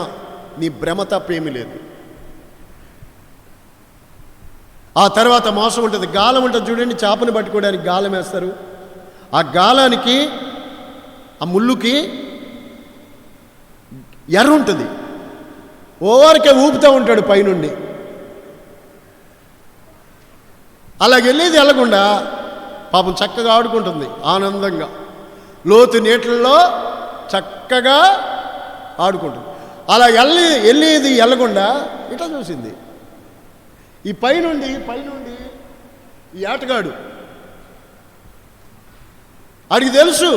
నీ భ్రమ తప్పేమీ లేదు. ఆ తర్వాత మోసం ఉంటుంది, గాలం ఉంటుంది. చూడండి, చేపను పట్టుకోవడానికి గాలం వేస్తారు. ఆ గాలానికి, ఆ ముళ్ళుకి ఎర్ర ఉంటుంది. ఓవరికే ఊపుతూ ఉంటాడు పైనుండి. అలాగెళ్ళేది వెళ్ళకుండా పాపం చక్కగా ఆడుకుంటుంది ఆనందంగా. లోతు నీటిల్లో చక్కగా ఆడుకుంటుంది. అలా వెళ్ళేది వెళ్ళకుండా ఇట్లా చూసింది. ఈ పైనుండి ఈ ఆటగాడు ఆడికి తెలుసు,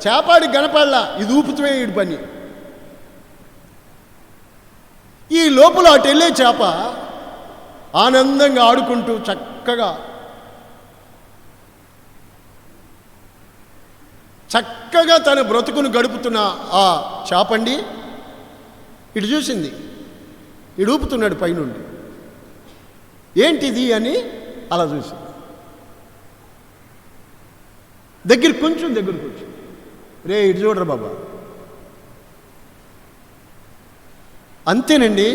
చేపాడికి గనపడలా, ఇది ఊపుతుమే ఈడి పని. ఈ లోపల అటు వెళ్ళే చేప ఆనందంగా ఆడుకుంటూ చక్కగా తన బ్రతుకును గడుపుతున్న ఆ చేపండి ఇటు చూసింది. ఇటు ఊపుతున్నాడు పైనుండి. ఏంటిది అని అలా చూసింది. దగ్గరికి కొంచెం రే ఇటు చూడరు బాబా. అంతేనండి.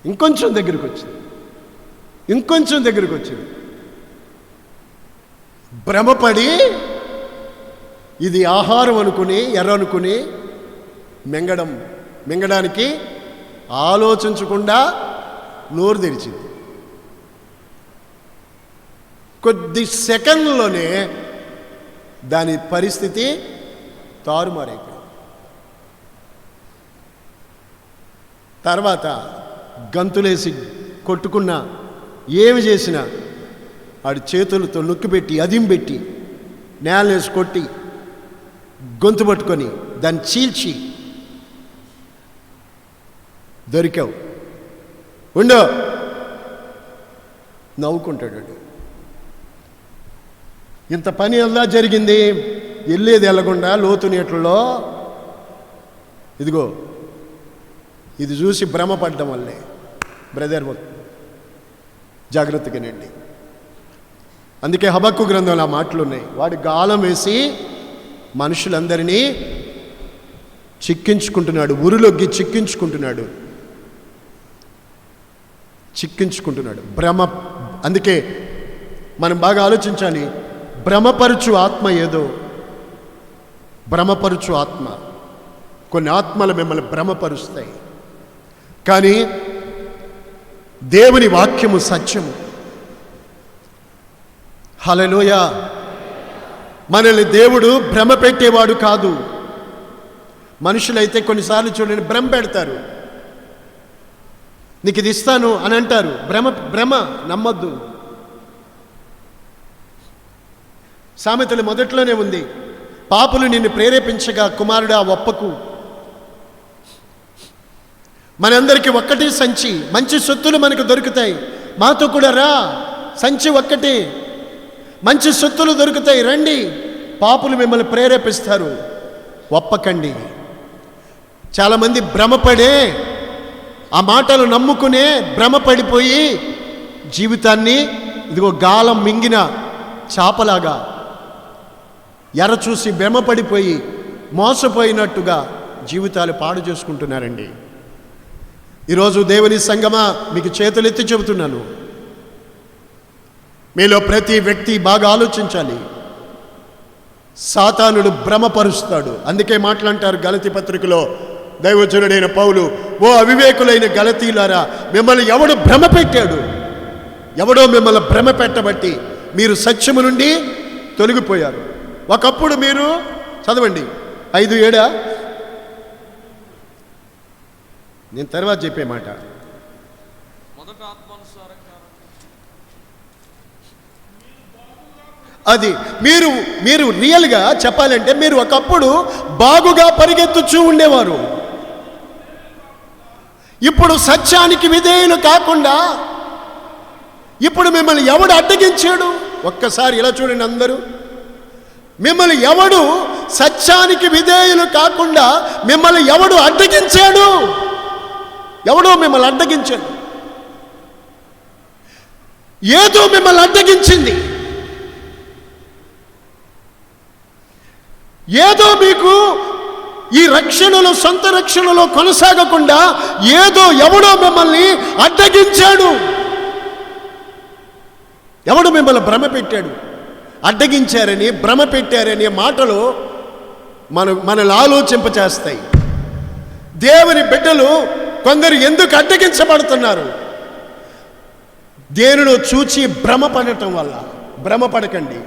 ఇంకొంచెం దగ్గరికి వచ్చింది, ఇంకొంచెం దగ్గరికి వచ్చింది. భ్రమపడి ఇది ఆహారం అనుకుని ఎర్రనుకుని మింగడానికి ఆలోచించకుండా నోరు తెరిచింది. కొద్ది సెకండ్లోనే దాని పరిస్థితి తారుమారైపోయింది. తర్వాత గంతులేసి కొట్టుకున్నా, ఏమి చేసినా ఆడి చేతులతో నొక్కిపెట్టి అదింపెట్టి నేలనేసి కొట్టి గొంతు పట్టుకొని దాన్ని చీల్చి, దొరికావు ఉండో నవ్వుకుంటాడు. ఇంత పని ఎలా జరిగింది? వెళ్ళేది వెళ్ళకుండా లోతు నీటిలో ఇదిగో ఇది చూసి భ్రమపడ్డం వల్లే. బ్రదర్ జాగ్రత్తగానండి. అందుకే హబక్కు గ్రంథంలో ఆ మాటలు ఉన్నాయి. వాడు గాలం వేసి మనుషులందరినీ చిక్కించుకుంటున్నాడు, ఉరులొగ్గి చిక్కించుకుంటున్నాడు. భ్రమ. అందుకే మనం బాగా ఆలోచించాలి. భ్రమపరుచు ఆత్మ ఏదో, భ్రమపరుచు ఆత్మ. కొన్ని ఆత్మలు మిమ్మల్ని భ్రమపరుస్తాయి. కానీ దేవుని వాక్యము సత్యము. హల్లెలూయా. మనల్ని దేవుడు భ్రమ పెట్టేవాడు కాదు. మనుషులైతే కొన్నిసార్లు చూడండి, భ్రమ పెడతారు. నీకు ఇది ఇస్తాను అని అంటారు. భ్రమ నమ్మొద్దు. సామెతలు మొదట్లోనే ఉంది, పాపులు నిన్ను ప్రేరేపించగా కుమారుడా ఒప్పకు. మనందరికీ ఒక్కటి సంచి, మంచి సొత్తులు మనకు దొరుకుతాయి. మాతో కూడా రా, సంచి ఒక్కటి, మంచి సొత్తులు దొరుకుతాయి, రండి. పాపులు మిమ్మల్ని ప్రేరేపిస్తారు, ఒప్పకండి. చాలామంది భ్రమపడే, ఆ మాటలు నమ్ముకునే భ్రమపడిపోయి జీవితాన్ని ఇదిగో గాలం మింగిన చాపలాగా ఎర చూసి భ్రమపడిపోయి మోసపోయినట్టుగా జీవితాలు పాడు చేసుకుంటున్నారండి. ఈరోజు దేవుని సంగమా మీకు చేతులెత్తి చెబుతున్నాను, మీలో ప్రతి వ్యక్తి బాగా ఆలోచించాలి. సాతానుడు భ్రమపరుస్తాడు. అందుకే మాట్లాంటారు గలతీ పత్రికలో దైవజనుడైన పౌలు, ఓ అవివేకులైన గలతీలారా, మిమ్మల్ని ఎవడు భ్రమ పెట్టాడు? ఎవడో మిమ్మల్ని భ్రమ పెట్టబట్టి మీరు సత్యము నుండి తొలగిపోయారు. ఒకప్పుడు మీరు చదవండి 5:7. నేను తర్వాత చెప్పే మాట. అది మీరు రియల్గా చెప్పాలంటే మీరు ఒకప్పుడు బాగుగా పరిగెత్తుచూ ఉండేవారు. ఇప్పుడు సత్యానికి విధేయులు కాకుండా ఇప్పుడు మిమ్మల్ని ఎవడు అడ్డగించాడు? ఒక్కసారి ఇలా చూడండి అందరూ. మిమ్మల్ని ఎవడు సత్యానికి విధేయులు కాకుండా మిమ్మల్ని ఎవడు అడ్డగించాడు? ఎవడో మిమ్మల్ని అడ్డగించాడు. ఏదో మిమ్మల్ని అడ్డగించింది. ఏదో మీకు ఈ రక్షణలో, సొంత రక్షణలో కొనసాగకుండా ఏదో ఎవడో మిమ్మల్ని అడ్డగించాడు. ఎవడు మిమ్మల్ని భ్రమ పెట్టాడు? అడ్డగించారని, భ్రమ పెట్టారనే మాటలు మనల్ని ఆలోచింపచేస్తాయి. దేవుని బిడ్డలు కొందరు ఎందుకు అడ్డగించబడుతున్నారు? దేనిలో చూచి భ్రమపడటం వల్ల. భ్రమపడకండి.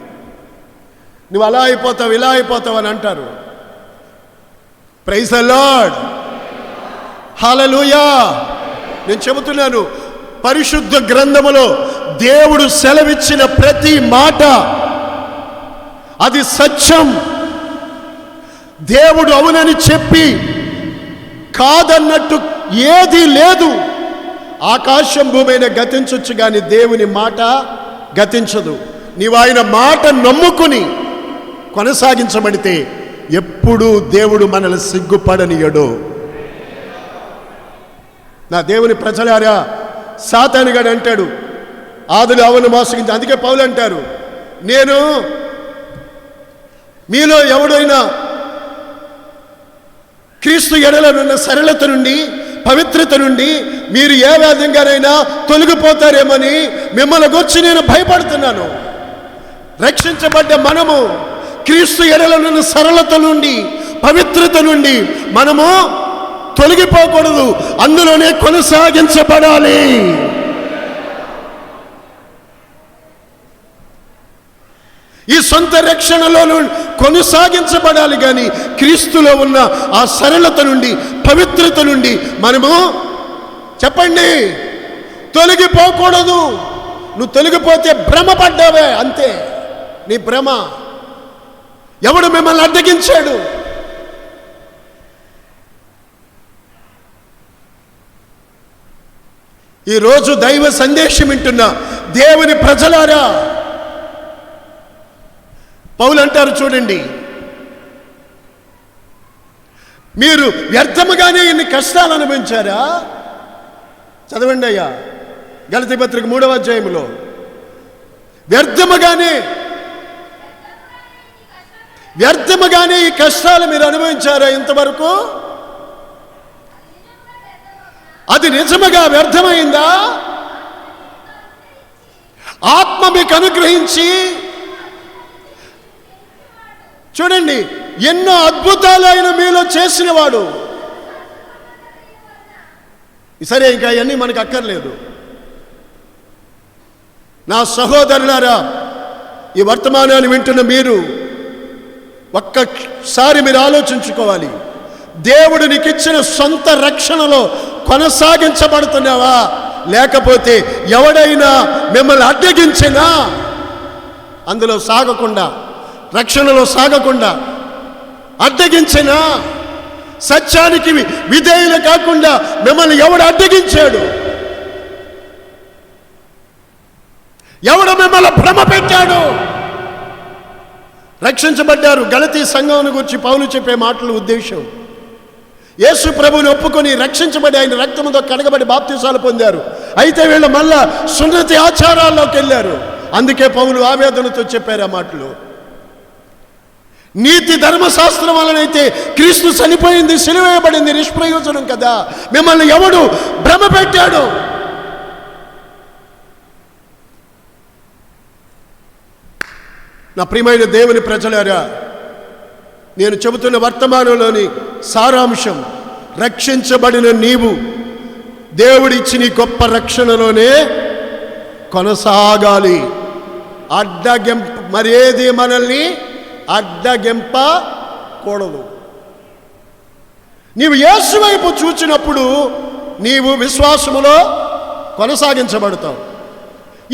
నువ్వు అలా అయిపోతావు, ఇలా అయిపోతావు అని అంటారు. ప్రైజ్ ద లార్డ్, హల్లెలూయా. నేను చెబుతున్నాను, పరిశుద్ధ గ్రంథములో దేవుడు సెలవిచ్చిన ప్రతి మాట అది సత్యం. దేవుడు అవునని చెప్పి కాదన్నట్టు ఏది లేదు. ఆకాశం భూమైన గతించొచ్చు కానీ దేవుని మాట గతించదు. నీవు ఆయన మాట నమ్ముకుని కొనసాగించబడితే ఎప్పుడూ దేవుడు మనల్ని సిగ్గుపడనియడు. నా దేవుని ప్రజలారా, సాతానుగాడు అంటాడు ఆదులు అవను మోసగించి. అందుకే పౌలు అంటారు, నేను మీలో ఎవడైనా క్రీస్తు ఎడలనున్న సరళత నుండి పవిత్రత నుండి మీరు ఏ విధంగానైనా తొలగిపోతారేమని మిమ్మల్ని గురించి నేను భయపడుతున్నాను. రక్షించబడ్డ మనము క్రీస్తు ఎడలనున్న సరళత నుండి, పవిత్రత నుండి మనము తొలగిపోకూడదు, అందులోనే కొనసాగించబడాలి. ఈ సొంత రక్షణలో కొనసాగించబడాలి. కానీ క్రీస్తులో ఉన్న ఆ సరళత నుండి, పవిత్రత నుండి మనము చెప్పండి తొలగిపోకూడదు. నువ్వు తొలగిపోతే భ్రమపడ్డావే, అంతే, నీ భ్రమ. ఎవడు మిమ్మల్ని అడ్డగించాడు? ఈరోజు దైవ సందేశం వింటున్న దేవుని ప్రజలారా, పౌలు అంటారు చూడండి, మీరు వ్యర్థముగానే ఇన్ని కష్టాలు అనుభవించారా? చదవండి అయ్యా, గలతీ పత్రిక 3వ అధ్యాయంలో. వ్యర్థముగానే ఈ కష్టాలు మీరు అనుభవించారా ఇంతవరకు? అది నిజముగా వ్యర్థమైందా? ఆత్మ మీకు అనుగ్రహించి చూడండి, ఎన్నో అద్భుతాలు ఆయన మీలో చేసినవాడు. సరే, ఇంకా అవన్నీ మనకు అక్కర్లేదు. నా సహోదరులారా, ఈ వర్తమానాన్ని వింటున్న మీరు ఒక్కసారి మీరు ఆలోచించుకోవాలి. దేవుడు నీకు ఇచ్చిన సొంత రక్షణలో కొనసాగించబడుతున్నావా? లేకపోతే ఎవడైనా మిమ్మల్ని అడ్డగించినా అందులో సాగకుండా, రక్షణలో సాగకుండా అడ్డగించినా, సత్యానికి విధేయులు కాకుండా మిమ్మల్ని ఎవడు అడ్డగించాడు? ఎవడు మిమ్మల్ని భ్రమ పెట్టాడు? రక్షించబడ్డారు. గలతీ సంఘం గురించి పౌలు చెప్పే మాటల ఉద్దేశం, యేసు ప్రభువుని ఒప్పుకొని రక్షించబడి ఆయన రక్తంతో కడగబడి బాప్తిసాలు పొందారు. అయితే వీళ్ళు మళ్ళా సున్నతి ఆచారాల్లోకి వెళ్ళారు. అందుకే పౌలు ఆవేదనతో చెప్పారు ఆ మాటలు. నీతి ధర్మశాస్త్రం వలనైతే క్రీస్తు చనిపోయింది, సిలువేయబడింది, నిష్ప్రయోజనం కదా. మిమ్మల్ని ఎవడు భ్రమ పెట్టాడు? నా ప్రియమైన దేవుని ప్రజలారా, నేను చెబుతున్న వర్తమానంలోని సారాంశం, రక్షించబడిన నీవు దేవుడిచ్చిన గొప్ప రక్షణలోనే కొనసాగాలి. మరేది మనల్ని అడ్డగింపకూడదు. నీవు యేసు వైపు చూచినప్పుడు నీవు విశ్వాసములో కొనసాగించబడతావు.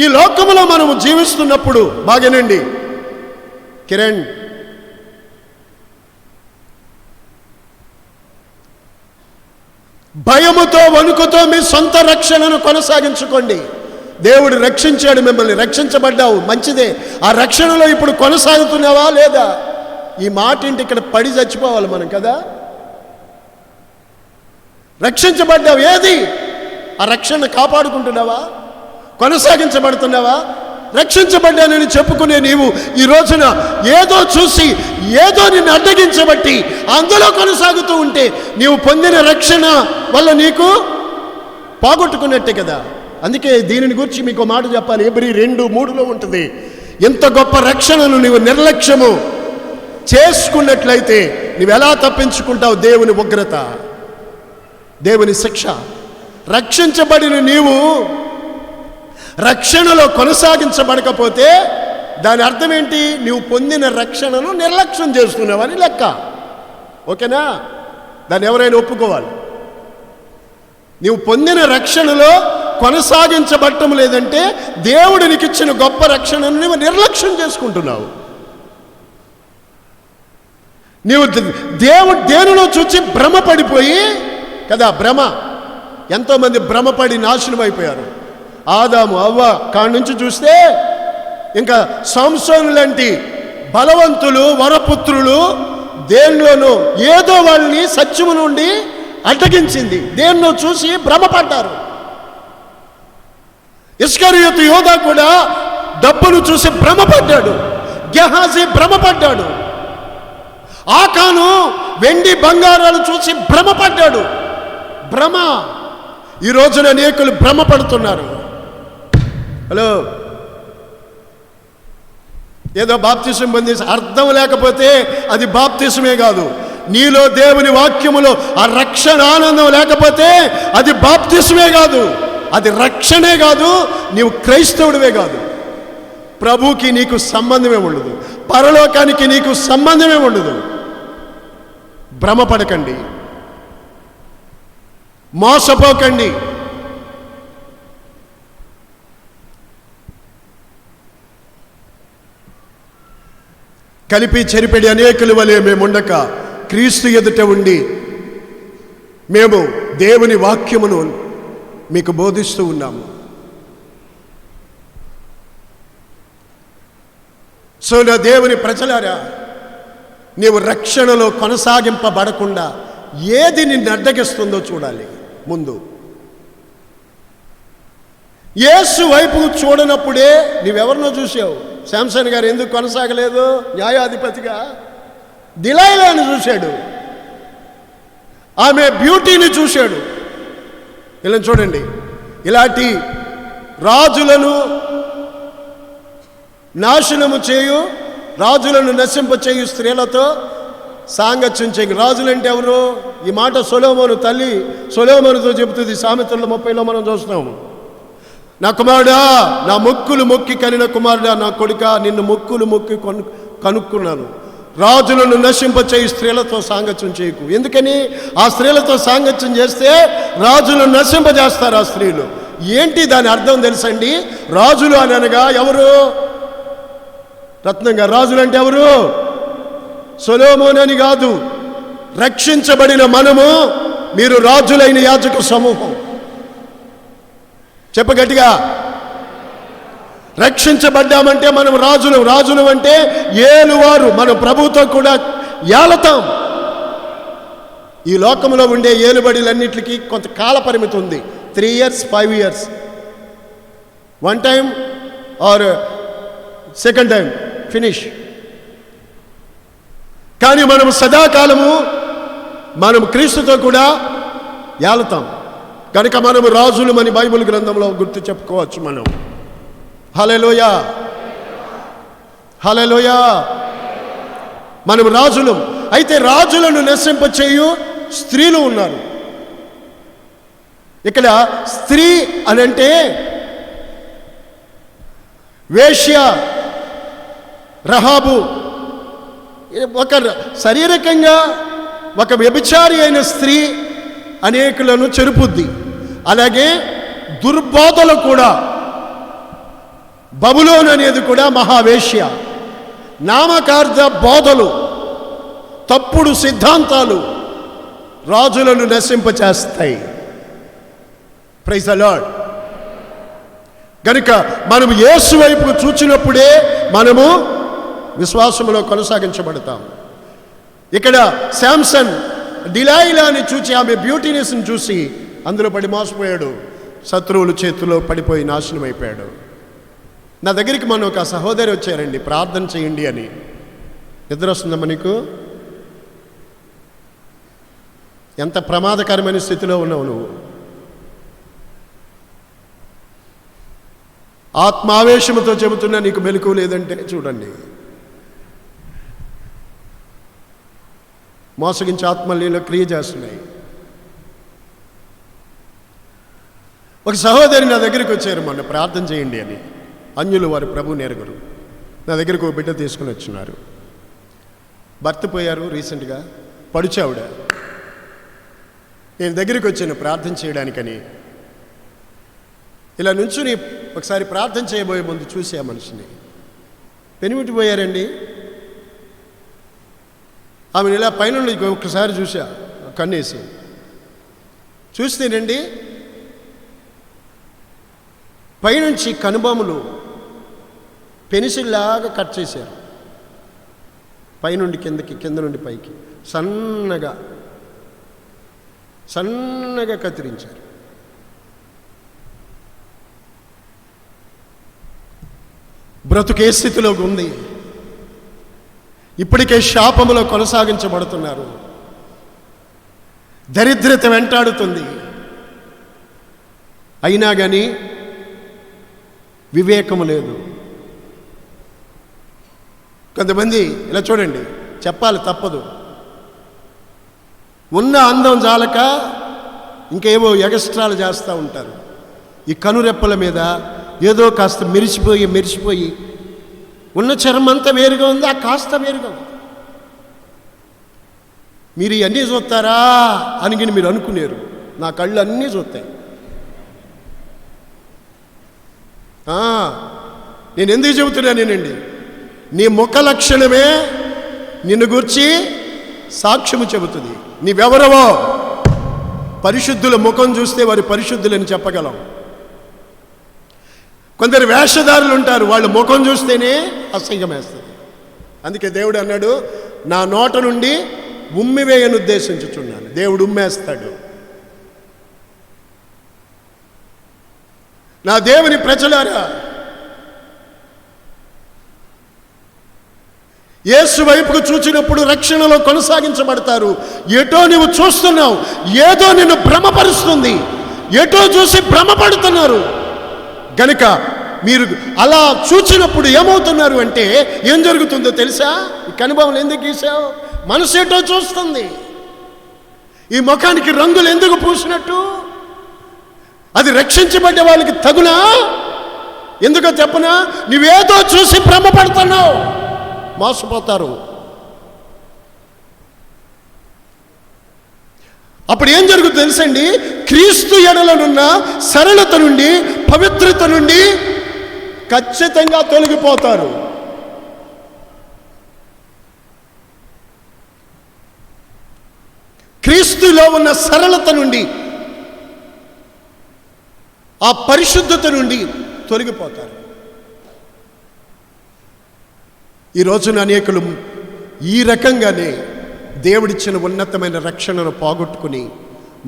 ఈ లోకములో మనము జీవిస్తున్నప్పుడు బాగానండి కిరణ్, భయముతో వణుకుతో మీ సొంత రక్షణను కొనసాగించుకోండి. దేవుడు రక్షించాడు మిమ్మల్ని, రక్షించబడ్డావు, మంచిదే. ఆ రక్షణలో ఇప్పుడు కొనసాగుతున్నావా లేదా? ఈ మాట ఇంటి ఇక్కడ పడి చచ్చిపోవాలి మనం కదా. రక్షించబడ్డావు, ఏది ఆ రక్షణ కాపాడుకుంటున్నావా? కొనసాగించబడుతున్నావా? రక్షించబడ్డానని చెప్పుకునే నీవు ఈ రోజున ఏదో చూసి ఏదో నిన్ను అడ్డగించబట్టి అందులో కొనసాగుతూ ఉంటే నీవు పొందిన రక్షణ వల్ల నీకు పోగొట్టుకున్నట్టే కదా. అందుకే దీనిని గురించి మీకు మాట చెప్పాలి. ఎబ్రీ 2:3 ఉంటుంది. ఎంత గొప్ప రక్షణను నీవు నిర్లక్ష్యము చేసుకున్నట్లయితే నువ్వు ఎలా తప్పించుకుంటావు దేవుని ఉగ్రత, దేవుని శిక్ష. రక్షించబడిన నీవు రక్షణలో కొనసాగించబడకపోతే దాని అర్థం ఏంటి? నీవు పొందిన రక్షణను నిర్లక్ష్యం చేస్తున్నావని లెక్క. ఓకేనా? దాన్ని ఎవరైనా ఒప్పుకోవాలి. నీవు పొందిన రక్షణలో కొనసాగించబడటం లేదంటే దేవుడు నీకు ఇచ్చిన గొప్ప రక్షణను నువ్వు నిర్లక్ష్యం చేసుకుంటున్నావు. నీవు దేనిలో చూచి భ్రమపడిపోయి కదా. భ్రమ, ఎంతోమంది భ్రమపడి నాశనం అయిపోయారు. ఆదాము అవ్వ కాడి నుంచి చూస్తే ఇంకా సంసోను లాంటి బలవంతులు, వరపుత్రులు దేనిలోనూ ఏదో వాళ్ళని సత్యము నుండి అడ్డగించింది, దేన్నో చూసి భ్రమపడ్డారు. ఇస్కరియోతు యోధా కూడా డబ్బును చూసి భ్రమపడ్డాడు. గెహాజీ భ్రమపడ్డాడు. ఆకాను వెండి బంగారాలు చూసి భ్రమపడ్డాడు. భ్రమ. ఈ రోజున అనేకులు భ్రమ పడుతున్నారు. హలో, ఏదో బాప్తిసం పొందేసి అర్థం లేకపోతే అది బాప్తిసమే కాదు. నీలో దేవుని వాక్యములో ఆ రక్షణ ఆనందం లేకపోతే అది బాప్తిసమే కాదు, అది రక్షణే కాదు, నీవు క్రైస్తవుడివే కాదు. ప్రభుకి నీకు సంబంధమే ఉండదు, పరలోకానికి నీకు సంబంధమే ఉండదు. భ్రమపడకండి, మోసపోకండి. కలిపి చెరిపెడి అనేకుల వలె మేముండక క్రీస్తు ఎదుట ఉండి మేము దేవుని వాక్యమును మీకు బోధిస్తూ ఉన్నాము. సో నా దేవుని ప్రజలారా, నీవు రక్షణలో కొనసాగింపబడకుండా ఏది నిన్ను అడ్డగిస్తుందో చూడాలి. ముందు యేసు వైపు చూడనప్పుడే నీవెవరినో చూసావు. శాంసన్ గారు ఎందుకు కొనసాగలేదు న్యాయాధిపతిగా? దిలైలాను చూశాడు, ఆమె బ్యూటీని చూశాడు. ఇలా చూడండి, ఇలాంటి రాజులను నాశనము చేయు, రాజులను నశింపచేయు స్త్రీలతో సాంగత్యం చేయు. రాజులంటే ఎవరు? ఈ మాట సొలొమోను తల్లి సొలొమోనుతో చెబుతుంది. సామెతల్లో 30లో మనం చూస్తున్నాము. నా కుమారుడా, నా మొక్కులు మొక్కి కనిన కుమారుడా, నా కొడుక, నిన్ను మొక్కులు మొక్కి కనుక్కున్నాను. రాజులను నశింపచేయి స్త్రీలతో సాంగత్యం చేయకు. ఎందుకని? ఆ స్త్రీలతో సాంగత్యం చేస్తే రాజులను నశింపజేస్తారు ఆ స్త్రీలు. ఏంటి దాని అర్థం తెలుసండి? రాజులు అని అనగా ఎవరు? రత్నంగా రాజులు అంటే ఎవరు? సొలొమోను అని కాదు, రక్షించబడిన మనము, మీరు రాజులైన యాజక సమూహం. చెప్పగట్టిగా, రక్షించబడ్డామంటే మనం రాజులు. రాజులు అంటే ఏలువారు. మనం ప్రభుతో కూడా ఏలతాం. ఈ లోకంలో ఉండే ఏలుబడిలన్నిటికీ కొంత కాల పరిమితి ఉంది. 3 years 5 years, 1 time or 2nd time finish. కానీ మనం సదాకాలము మనం క్రీస్తుతో కూడా ఏలుతాం కనుక మనము రాజులమని బైబిల్ గ్రంథంలో గుర్తు చెప్పుకోవచ్చు మనం. హల్లెలూయా, హల్లెలూయా. మనం రాజులం. అయితే రాజులను నశింపచేయు స్త్రీలు ఉన్నారు. ఇక్కడ స్త్రీ అనంటే వేశ్య, రహాబు, ఒక శారీరకంగా ఒక వ్యభిచారి అయిన స్త్రీ అనేకులను చెరుపుద్ది. అలాగే దుర్బోధలు కూడా. బబులోను అనేది కూడా మహావేశ్య. నామకార్థ బోధలు, తప్పుడు సిద్ధాంతాలు రాజులను నశింపచేస్తాయి. Praise the lord. కనుక మనం యేసు వైపు చూచినప్పుడే మనము విశ్వాసంలో కొనసాగించబడతాం. ఇక్కడ శాంసన్ డిలైలాని చూచి, ఆమె బ్యూటీనెస్ని చూసి అందులో పడి మోసపోయాడు. శత్రువుల చేతిలో పడిపోయి నాశనం అయిపోయాడు. నా దగ్గరికి మొన్న ఒక సహోదరి వచ్చారండి, ప్రార్థన చేయండి అని. నిద్ర వస్తుందమ్మా నీకు? ఎంత ప్రమాదకరమైన స్థితిలో ఉన్నావు నువ్వు. ఆత్మావేశముతో చెబుతున్నా, నీకు మెలకువ లేదంటే చూడండి. మోసగించి ఆత్మలీలో క్రియ చేస్తున్నాయి. ఒక సహోదరి నా దగ్గరికి వచ్చారు మొన్న, ప్రార్థన చేయండి అని. అన్యులు, వారు ప్రభు నెరగరు. నా దగ్గరకు ఒక బిడ్డ తీసుకుని వచ్చినారు. భర్త పోయారు రీసెంట్గా, పడుచావిడ. నేను దగ్గరికి వచ్చాను ప్రార్థన చేయడానికని. ఇలా నుంచుని ఒకసారి ప్రార్థన చేయబోయే ముందు చూసి ఆ మనిషిని పెనిమిటిపోయారండి. ఆమెను ఇలా పైనుండి ఒక్కసారి చూసా, కన్నేసి చూస్తేనండి పైనుంచి కనుబొమ్మలు పెన్సిల్లాగా కట్ చేశారు. పైనుండి కిందకి, కింద నుండి పైకి సన్నగా సన్నగా కత్తిరించారు. బ్రతుకే స్థితిలోకి ఉంది. ఇప్పటికే శాపములో కొనసాగించబడుతున్నారు. దరిద్రత వెంటాడుతుంది. అయినా కానీ వివేకం లేదు. కొంతమంది ఇలా చూడండి, చెప్పాలి తప్పదు, ఉన్న అందం జాలక ఇంకేవో ఎగస్ట్రాలు చేస్తూ ఉంటారు. ఈ కనురెప్పల మీద ఏదో కాస్త మెరిసిపోయి ఉన్న చర్మం అంతా వేరుగా ఉంది, ఆ కాస్త వేరుగా ఉంది. మీరు ఇవన్నీ చూస్తారా అని మీరు అనుకునేరు. నా కళ్ళు అన్నీ చూస్తాయి. నేను ఎందుకు చెబుతున్నానేనండి, నీ ముఖ లక్షణమే నిన్ను గూర్చి సాక్ష్యము చెబుతుంది. నీవెవరవో పరిశుద్ధుల ముఖం చూస్తే వారి పరిశుద్ధులని చెప్పగలం. కొందరు వేషధారులు ఉంటారు, వాళ్ళ ముఖం చూస్తేనే అసహ్యం వేస్తుంది. అందుకే దేవుడు అన్నాడు, నా నోట నుండి ఉమ్మివేయను ఉద్దేశించుచున్నాను. దేవుడు ఉమ్మేస్తాడు. నా దేవుని ప్రజలారా, యేసు వైపుకు చూచినప్పుడు రక్షణలో కొనసాగించబడతారు. ఎటో నువ్వు చూస్తున్నావు, ఏదో నిన్ను భ్రమపరుస్తుంది, ఎటో చూసి భ్రమపడుతున్నారు. గనుక మీరు అలా చూచినప్పుడు ఏమవుతున్నారు అంటే ఏం జరుగుతుందో తెలుసా? ఈ కనుభవం ఎందుకు గీసావు? మనసు ఎటో చూస్తుంది. ఈ ముఖానికి రంగులు ఎందుకు పూసినట్టు? అది రక్షించబడ్డ వాళ్ళకి తగునా? ఎందుకో చెప్పనా? నువ్వేదో చూసి భ్రమపడుతున్నావు, మోసపోతారు. అప్పుడు ఏం జరుగుతుంది తెలుసండి? క్రీస్తు ఎడలనున్న సరళత నుండి, పవిత్రత నుండి ఖచ్చితంగా తొలగిపోతారు. క్రీస్తులో ఉన్న సరళత నుండి, ఆ పరిశుద్ధత నుండి తొలగిపోతారు. ఈ రోజున అనేకులు ఈ రకంగానే దేవుడిచ్చిన ఉన్నతమైన రక్షణను పోగొట్టుకుని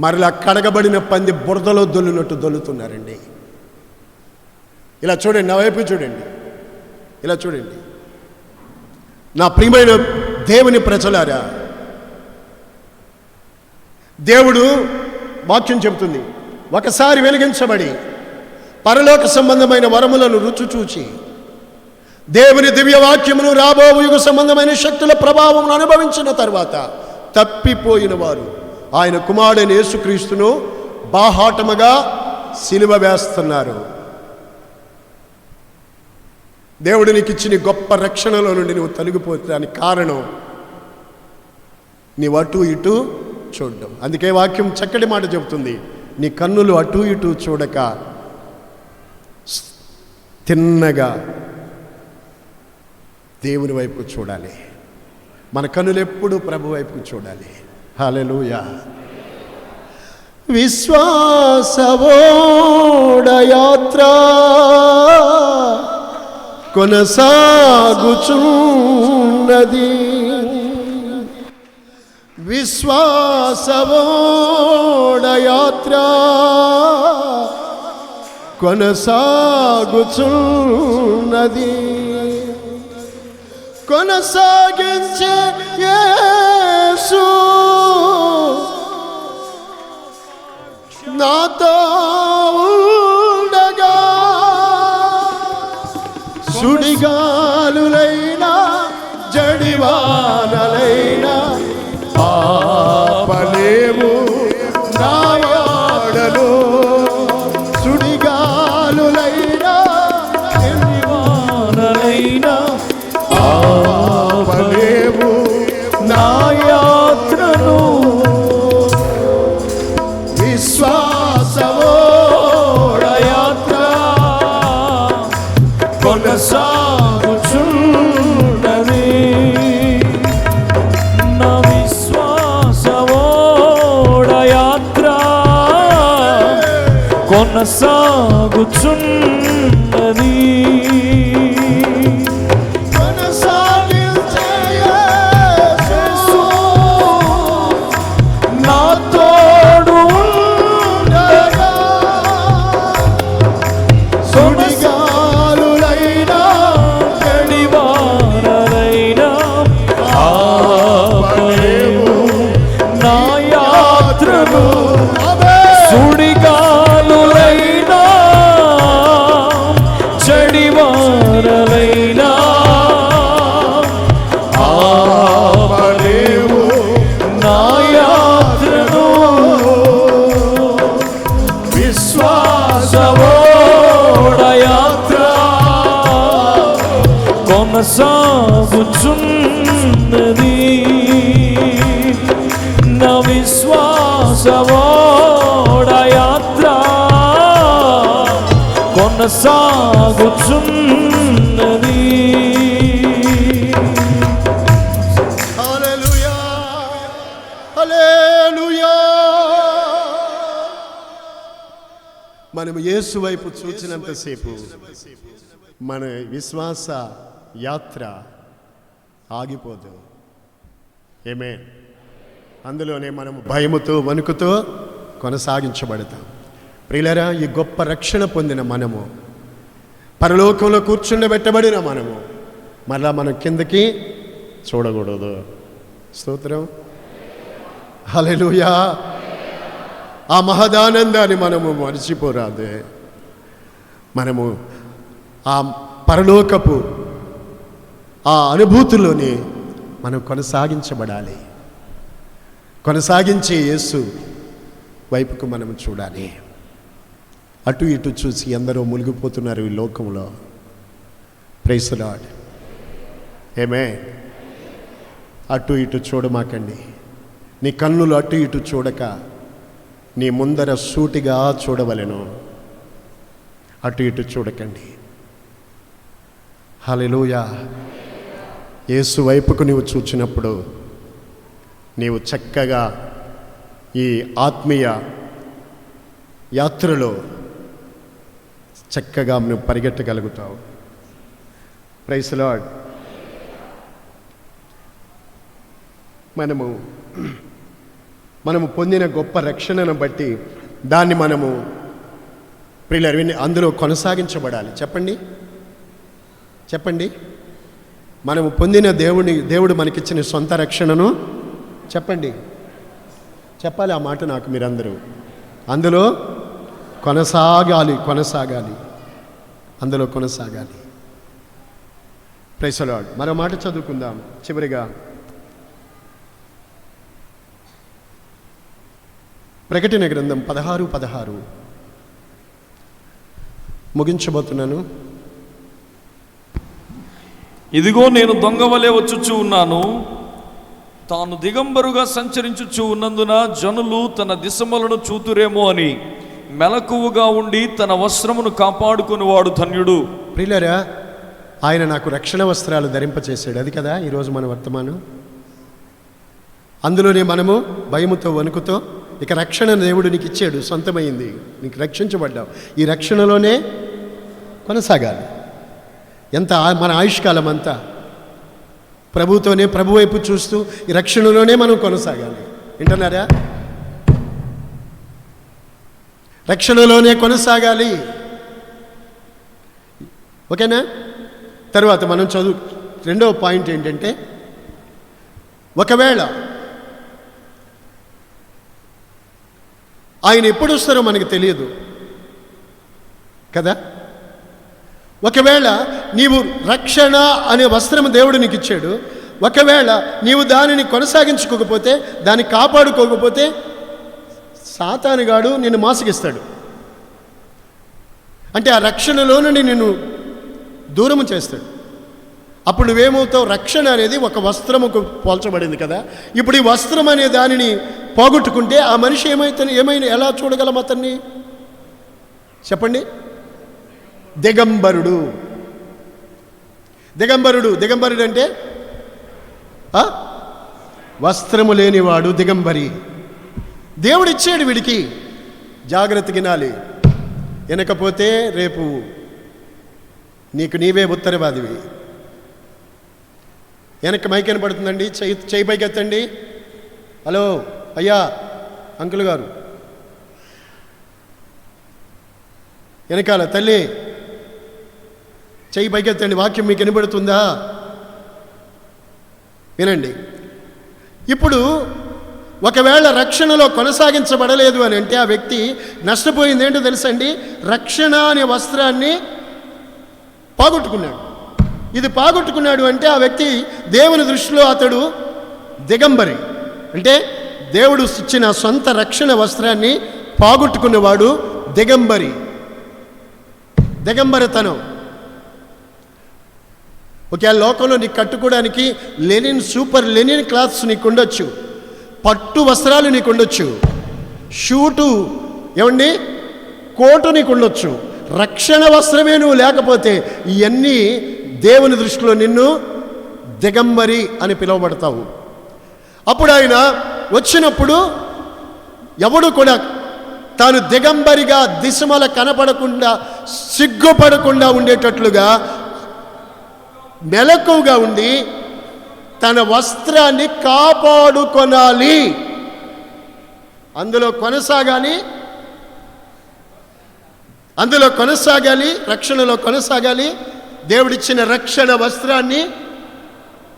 మరలా కడగబడిన పంది బురదలో దొల్లినట్టు దొల్లుతున్నారండి. ఇలా చూడండి, నా వైపు చూడండి, ఇలా చూడండి. నా ప్రియమైన దేవుని ప్రజలారా, దేవుడు వాక్యం చెబుతుంది, ఒకసారి వెలిగించబడి పరలోక సంబంధమైన వరములను రుచి చూచి దేవుని దివ్యవాక్యమును రాబో యుగ సంబంధమైన శక్తుల ప్రభావం అనుభవించిన తర్వాత తప్పిపోయిన వారు ఆయన కుమారుడైన యేసుక్రీస్తును బాహాటముగా సిలువ వేస్తున్నారు. దేవుడు నీకు ఇచ్చిన గొప్ప రక్షణలో నుండి నువ్వు తొలగిపోతానికి కారణం నీవు అటు ఇటు చూడడం. అందుకే వాక్యం చక్కటి మాట చెబుతుంది, నీ కన్నులు అటు ఇటు చూడక తిన్నగా దేవుని వైపు చూడాలి. మన కన్నులు ఎప్పుడు ప్రభు వైపు చూడాలి. హల్లెలూయా. విశ్వాసవోడ యాత్ర కొనసాగుచున్నది, విశ్వాసవోడ యాత్ర కొనసాగుచున్నది, కొనసాగించే యేసు నాతో ఉండగా, సుడిగాలులైనా జడివానలైనా ఆపలేవు నా వాడలో, సుడిగాలులైనా జడివానలైనా ఆపలేవు నా యాత్రను, విశ్వాసవోడ యాత్ర కొనసాగుచున్నది, నా విశ్వాసవోడ యాత్ర కొనసాగుచున్నది, కొనసాగించే యేసు నా తోడు ఉండగా, సుడిగాలులైనా జడివానలైనా ఆపలేవు నా యాత్రను, సుడిగాలులైనా కొనసాగుచున్నది నా విశ్వాసవోడ యాత్ర కొనసాగుచున్నది. హల్లెలూయా, హల్లెలూయా. మనము యేసు వైపు చూచినంతసేపు మన విశ్వాస యాత్ర ఆగిపోదు. ఆమేన్. అందులోనే మనము భయముతో వణుకుతో కొనసాగించబడతాం. ప్రియులారా, ఈ గొప్ప రక్షణ పొందిన మనము, పరలోకంలో కూర్చుండబెట్టబడిన మనము మరలా మనం కిందకి చూడకూడదు. స్తోత్రం, హల్లెలూయా. ఆ మహదానందాన్ని మనము మర్చిపోరాదే. మనము ఆ పరలోకపు ఆ అనుభూతిలోనే మనం కొనసాగించబడాలి. కొనసాగించే యేసు వైపుకు మనం చూడాలి. అటు ఇటు చూసి ఎందరో మునిగిపోతున్నారు ఈ లోకంలో. Praise the lord. ఆమేన్. అటు ఇటు చూడమాకండి. నీ కన్నులు అటు ఇటు చూడక నీ ముందర సూటిగా చూడవలెను. అటు ఇటు చూడకండి. హల్లెలూయా. యేసు వైపుకు నీవు చూచినప్పుడు నీవు చక్కగా ఈ ఆత్మీయ యాత్రలో చక్కగా నువ్వు పరిగెట్టగలుగుతావు. Praise the lord. మనము పొందిన గొప్ప రక్షణను బట్టి దాన్ని మనము ప్రియులారా అందులో కొనసాగించబడాలి. చెప్పండి, చెప్పండి. మనము పొందిన దేవుడు మనకిచ్చిన సొంత రక్షణను చెప్పండి, చెప్పాలి ఆ మాట నాకు మీరందరూ. అందులో కొనసాగాలి, అందులో కొనసాగాలి. Praise the lord. మరో మాట చదువుకుందాం చివరిగా. ప్రకటన గ్రంథం 16:16 ముగించబోతున్నాను. ఇదిగో నేను దొంగవలే వచ్చుచూ ఉన్నాను. తాను దిగంబరుగా సంచరించుచూ ఉన్నందున జనులు తన దిశములను చూతురేమో అని మెలకువగా ఉండి తన వస్త్రమును కాపాడుకునేవాడు ధన్యుడు. ప్రియులారా, ఆయన నాకు రక్షణ వస్త్రాలు ధరింపచేశాడు. అది కదా ఈరోజు మన వర్తమానం. అందులోనే మనము భయముతో వణుకుతో ఇక రక్షణ దేవుడు నీకు ఇచ్చాడు, సొంతమైంది, నీకు రక్షించబడ్డావు. ఈ రక్షణలోనే కొనసాగాలి. ఎంత మన ఆయుష్కాలం అంతా ప్రభుతోనే, ప్రభు వైపు చూస్తూ ఈ రక్షణలోనే మనం కొనసాగాలి. వింటున్నారా? రక్షణలోనే కొనసాగాలి. ఓకేనా? తర్వాత మనం రెండవ పాయింట్ ఏంటంటే, ఒకవేళ ఆయన ఎప్పుడు వస్తారో మనకు తెలియదు కదా. ఒకవేళ నీవు రక్షణ అనే వస్త్రం దేవుడు నీకు ఇచ్చాడు, ఒకవేళ నీవు దానిని కొనసాగించుకోకపోతే, దాన్ని కాపాడుకోకపోతే సాతానుగాడు నిన్ను మోసగిస్తాడు. అంటే ఆ రక్షణలో నుండి నిన్ను దూరము చేస్తాడు. అప్పుడు నువ్వేమవుతావు? రక్షణ అనేది ఒక వస్త్రముకు పోల్చబడింది కదా. ఇప్పుడు ఈ వస్త్రం అనే దానిని పోగొట్టుకుంటే ఆ మనిషి ఏమైనా ఎలా చూడగలం అతన్ని? చెప్పండి. దిగంబరుడు. దిగంబరుడు అంటే వస్త్రము లేనివాడు దిగంబరి. దేవుడిచ్చాడు వీడికి, జాగ్రత్త వినాలి. వినకపోతే రేపు నీకు నీవే ఉత్తరవాదివి. వెనక్కి మైక్ వినపడుతుందండి, చెయ్యి పైకెత్తండి. హలో అయ్యా, అంకుల్ గారు, వెనకాల తల్లి చెయ్యి పైకెత్తండి. వాక్యం మీకు వినపడుతుందా? వినండి. ఇప్పుడు ఒకవేళ రక్షణలో కొనసాగించబడలేదు అని అంటే ఆ వ్యక్తి నష్టపోయింది ఏంటో తెలుసండి? రక్షణ అనే వస్త్రాన్ని పోగొట్టుకున్నాడు. ఇది పోగొట్టుకున్నాడు అంటే ఆ వ్యక్తి దేవుని దృష్టిలో అతడు దిగంబరి. అంటే దేవుడు ఇచ్చిన సొంత రక్షణ వస్త్రాన్ని పోగొట్టుకున్నవాడు దిగంబరితనం. ఒకే లోకంలో నీకు కట్టుకోవడానికి సూపర్ లెనిన్ క్లాత్స్ నీకు ఉండొచ్చు, పట్టు వస్త్రాలు నీకు ఉండొచ్చు, షూటు ఏమండి కోటు నీకు ఉండొచ్చు. రక్షణ వస్త్రమే నువ్వు లేకపోతే ఇవన్నీ దేవుని దృష్టిలో నిన్ను దిగంబరి అని పిలువబడతావు. అప్పుడు ఆయన వచ్చినప్పుడు ఎవడు కూడా తాను దిగంబరిగా దిశమల కనపడకుండా సిగ్గుపడకుండా ఉండేటట్లుగా మెలకువగా ఉండి తన వస్త్రాన్ని కాపాడుకొనాలి, అందులో కొనసాగాలి, రక్షణలో కొనసాగాలి. దేవుడిచ్చిన రక్షణ వస్త్రాన్ని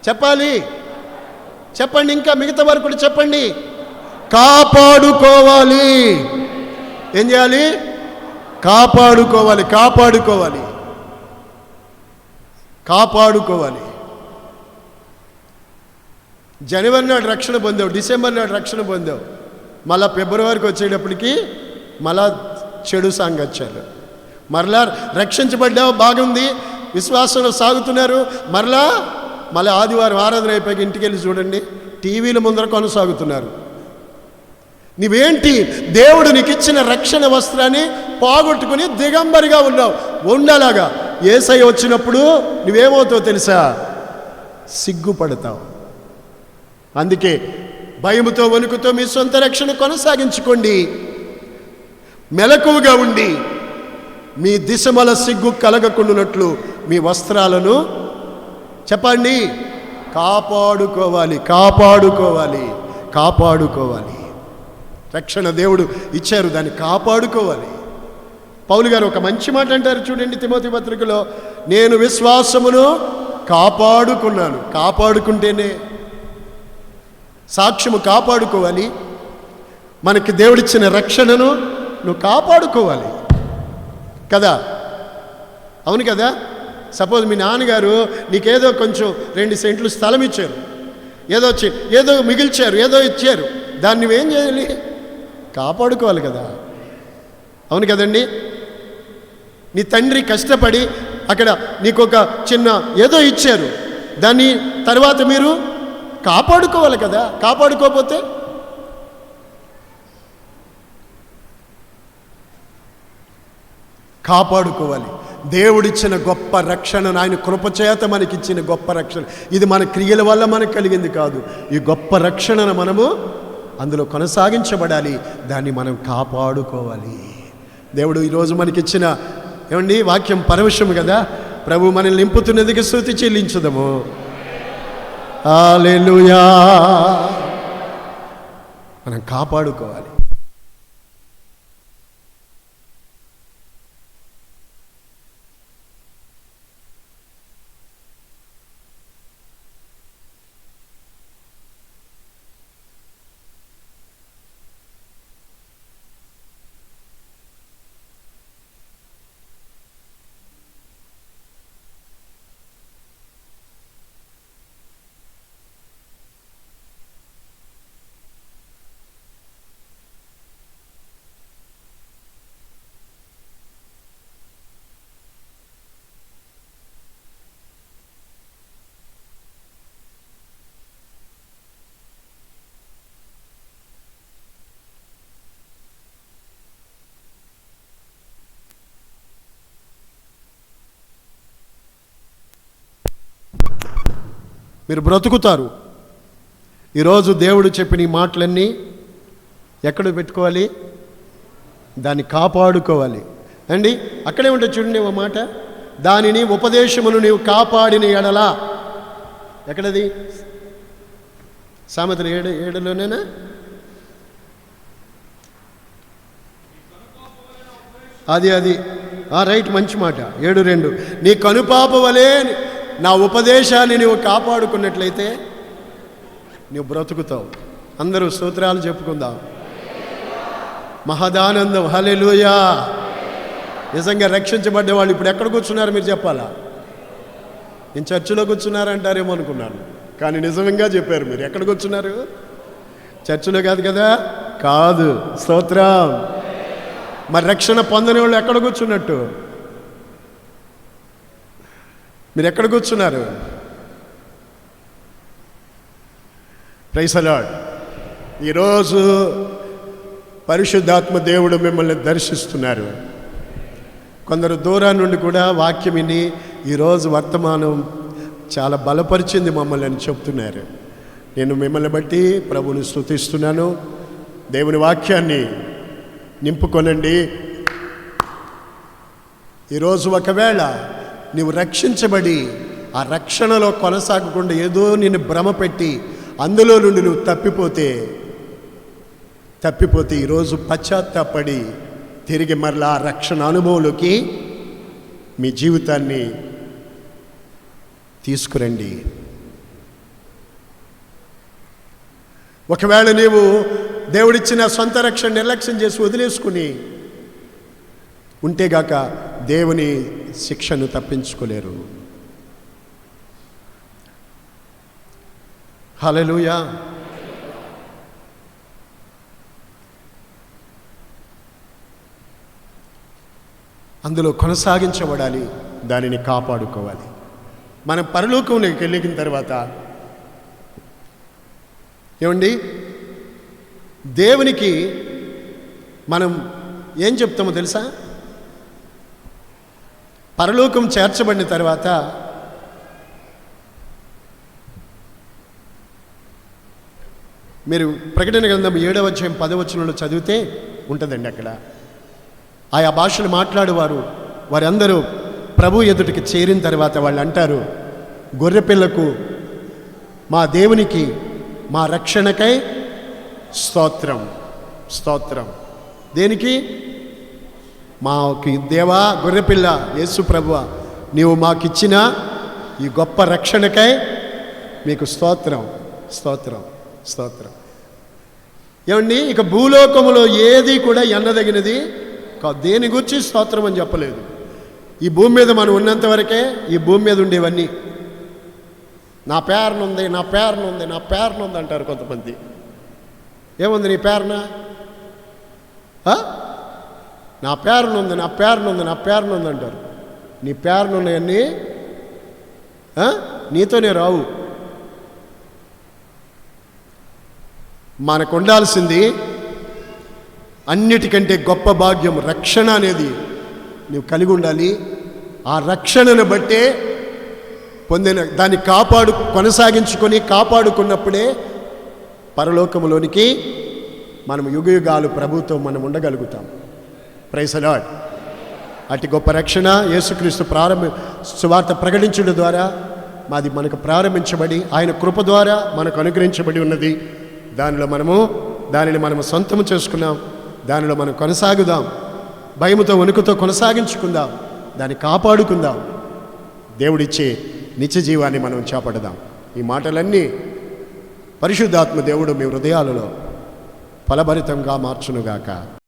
చెప్పండి, ఇంకా మిగతా వారు కూడా చెప్పండి, కాపాడుకోవాలి. ఏం చేయాలి? కాపాడుకోవాలి. జనవరి నాడు రక్షణ పొందావు, డిసెంబర్ నాడు రక్షణ పొందావు, మళ్ళా ఫిబ్రవరికి వచ్చేటప్పటికి మళ్ళా చెడు సాంగత్యాలు. మరలా రక్షించబడ్డావు, బాగుంది, విశ్వాసంలో సాగుతున్నారు. మళ్ళా ఆదివారం ఆరాధన అయిపోయాక ఇంటికి వెళ్ళి చూడండి, టీవీల ముందర కొనసాగుతున్నారు. నువ్వేంటి? దేవుడు నీకు ఇచ్చిన రక్షణ వస్త్రాన్ని పోగొట్టుకుని దిగంబరిగా ఉన్నావు. ఉండలాగా యేసయ్య వచ్చినప్పుడు నువ్వేమవుతావు తెలుసా? సిగ్గుపడతావు. అందుకే భయముతో వణుకుతో మీ సొంత రక్షణ కొనసాగించుకోండి. మెలకువగా ఉండి మీ దిశమల సిగ్గు కలగకుండానట్లు మీ వస్త్రాలను చెప్పండి కాపాడుకోవాలి. రక్షణ దేవుడు ఇచ్చారు, దాన్ని కాపాడుకోవాలి. పౌలు గారు ఒక మంచి మాట అంటారు చూడండి తిమోతి పత్రికలో, నేను విశ్వాసమును కాపాడుకున్నాను. కాపాడుకుంటేనే సాక్ష్యము కాపాడుకోవాలి. మనకి దేవుడిచ్చిన రక్షణను నువ్వు కాపాడుకోవాలి కదా, అవును కదా. సపోజ్ మీ నాన్నగారు నీకేదో కొంచెం 2 సెంట్లు స్థలం ఇచ్చారు, ఏదో మిగిల్చారు, ఏదో ఇచ్చారు, దాన్ని నువ్వేం చేయాలి? కాపాడుకోవాలి కదా, అవును కదండి. నీ తండ్రి కష్టపడి అక్కడ నీకు ఒక చిన్న ఏదో ఇచ్చారు, దాన్ని తర్వాత మీరు కాపాడుకోవాలి కదా. కాపాడుకోకపోతే కాపాడుకోవాలి. దేవుడిచ్చిన గొప్ప రక్షణ, ఆయన కృపచేత మనకిచ్చిన గొప్ప రక్షణ, ఇది మన క్రియల వల్ల మనకు కలిగింది కాదు. ఈ గొప్ప రక్షణను మనము అందులో కొనసాగించబడాలి, దాన్ని మనం కాపాడుకోవాలి. దేవుడు ఈరోజు మనకిచ్చిన ఏమండి వాక్యం పరవశం కదా. ప్రభు మనల్ని నింపుతున్నదికి స్తుతి చెల్లించుదము. హల్లెలూయా. మనం కాపాడుకోవాలి. మీరు బ్రతుకుతారు. ఈరోజు దేవుడు చెప్పిన ఈ మాటలన్నీ ఎక్కడ పెట్టుకోవాలి? దాన్ని కాపాడుకోవాలి అండి. అక్కడే ఉంటుంది చూడండి ఒక మాట, దానిని ఉపదేశమును నీవు కాపాడిన ఎడలా. ఎక్కడది? సామెతలు 7:7లోనేనా? అది రైట్, మంచి మాట. 7:2 నీ కనుపాప వలె నా ఉపదేశాన్ని నీవు కాపాడుకున్నట్లయితే నువ్వు బ్రతుకుతావు. అందరూ స్తోత్రాలు చెప్పుకుందాం. మహదానందం. హల్లెలూయా. నిజంగా రక్షించబడ్డ వాళ్ళు ఇప్పుడు ఎక్కడ కూర్చున్నారు మీరు చెప్పాలా? నేను చర్చిలో కూర్చున్నారంటారేమో అనుకున్నాను, కానీ నిజంగా చెప్పారు. మీరు ఎక్కడ కూర్చున్నారు? చర్చిలో కాదు కదా? కాదు. స్తోత్రం. మరి రక్షణ పొందని వాళ్ళు ఎక్కడ కూర్చున్నట్టు? మీరు ఎక్కడ కూర్చున్నారు? Praise the lord. ఈరోజు పరిశుద్ధాత్మ దేవుడు మిమ్మల్ని దర్శిస్తున్నారు. కొందరు దూరం నుండి కూడా వాక్యం విని ఈరోజు వర్తమానం చాలా బలపరిచింది మమ్మల్ని అని చెప్తున్నారు. నేను మిమ్మల్ని బట్టి ప్రభువుని స్తుతిస్తున్నాను. దేవుని వాక్యాన్ని నింపుకొనండి. ఈరోజు ఒకవేళ నీవు రక్షించబడి ఆ రక్షణలో కొనసాగకుండా ఏదో నిన్ను భ్రమ పెట్టి అందులో నుండి నువ్వు తప్పిపోతే ఈరోజు పశ్చాత్తాపడి తిరిగి మరలా ఆ రక్షణ అనుభవంలోకి మీ జీవితాన్ని తీసుకురండి. ఒకవేళ నీవు దేవుడిచ్చిన సొంత రక్షణ నిర్లక్ష్యం చేసి వదిలేసుకుని ఉంటేగాక దేవుని శిక్షను తప్పించుకోలేరు. హల్లెలూయా. అందులో కొనసాగించబడాలి, దానిని కాపాడుకోవాలి. మనం పరలోకంలోకి వెళ్ళిన తర్వాత ఏమండి, దేవునికి మనం ఏం చెప్తామో తెలుసా? పరలోకం చేర్చబడిన తర్వాత మీరు ప్రకటన గ్రంథం 7వ అధ్యాయం 10వ వచనంలో చదివితే ఉంటుందండి. అక్కడ ఆయా భాషలు మాట్లాడేవారు వారందరూ ప్రభు ఎదుటికి చేరిన తర్వాత వాళ్ళు అంటారు, గొర్రెపిల్లకు, మా దేవునికి, మా రక్షణకై స్తోత్రం, స్తోత్రం. దేనికి? మాకి దేవా, గొర్రెపిల్ల యేసు ప్రభువా, నీవు మాకిచ్చిన ఈ గొప్ప రక్షణకై మీకు స్తోత్రం, స్తోత్రం, స్తోత్రం. ఏమండి, ఇక భూలోకములో ఏది కూడా ఎన్నదగినది దేని గురించి స్తోత్రం అని చెప్పలేదు. ఈ భూమి మీద మనం ఉన్నంత వరకే ఈ భూమి మీద ఉండేవన్నీ నా పేరునుంది, నా పేరునుంది, నా పేరునుంది అంటారు కొంతమంది. ఏముంది నీ పేరున? నా పేరునుంది, నా పేరునుంది, నా పేరునుంది అంటారు. నీ పేరునున్నాయన్నీ నీతోనే రావు. మనకు ఉండాల్సింది అన్నిటికంటే గొప్ప భాగ్యం రక్షణ అనేది నువ్వు కలిగి ఉండాలి. ఆ రక్షణను బట్టే పొందిన దాన్ని కొనసాగించుకొని కాపాడుకున్నప్పుడే పరలోకములోనికి మనం యుగయుగాలు ప్రభుతో మనం ఉండగలుగుతాం. Praise the lord. అతి గొప్ప రక్షణ యేసుక్రీస్తు సువార్త ప్రకటించడం ద్వారా మనకు ప్రారంభించబడి ఆయన కృప ద్వారా మనకు అనుగ్రహించబడి ఉన్నది. దానిని మనము సొంతము చేసుకున్నాం. దానిలో మనం కొనసాగుదాం. భయముతో వణుకుతో కొనసాగించుకుందాం, దాన్ని కాపాడుకుందాం. దేవుడిచ్చే నిత్య జీవాన్ని మనం చేపడదాం. ఈ మాటలన్నీ పరిశుద్ధాత్మ దేవుడు మీ హృదయాలలో ఫలభరితంగా మార్చునుగాక.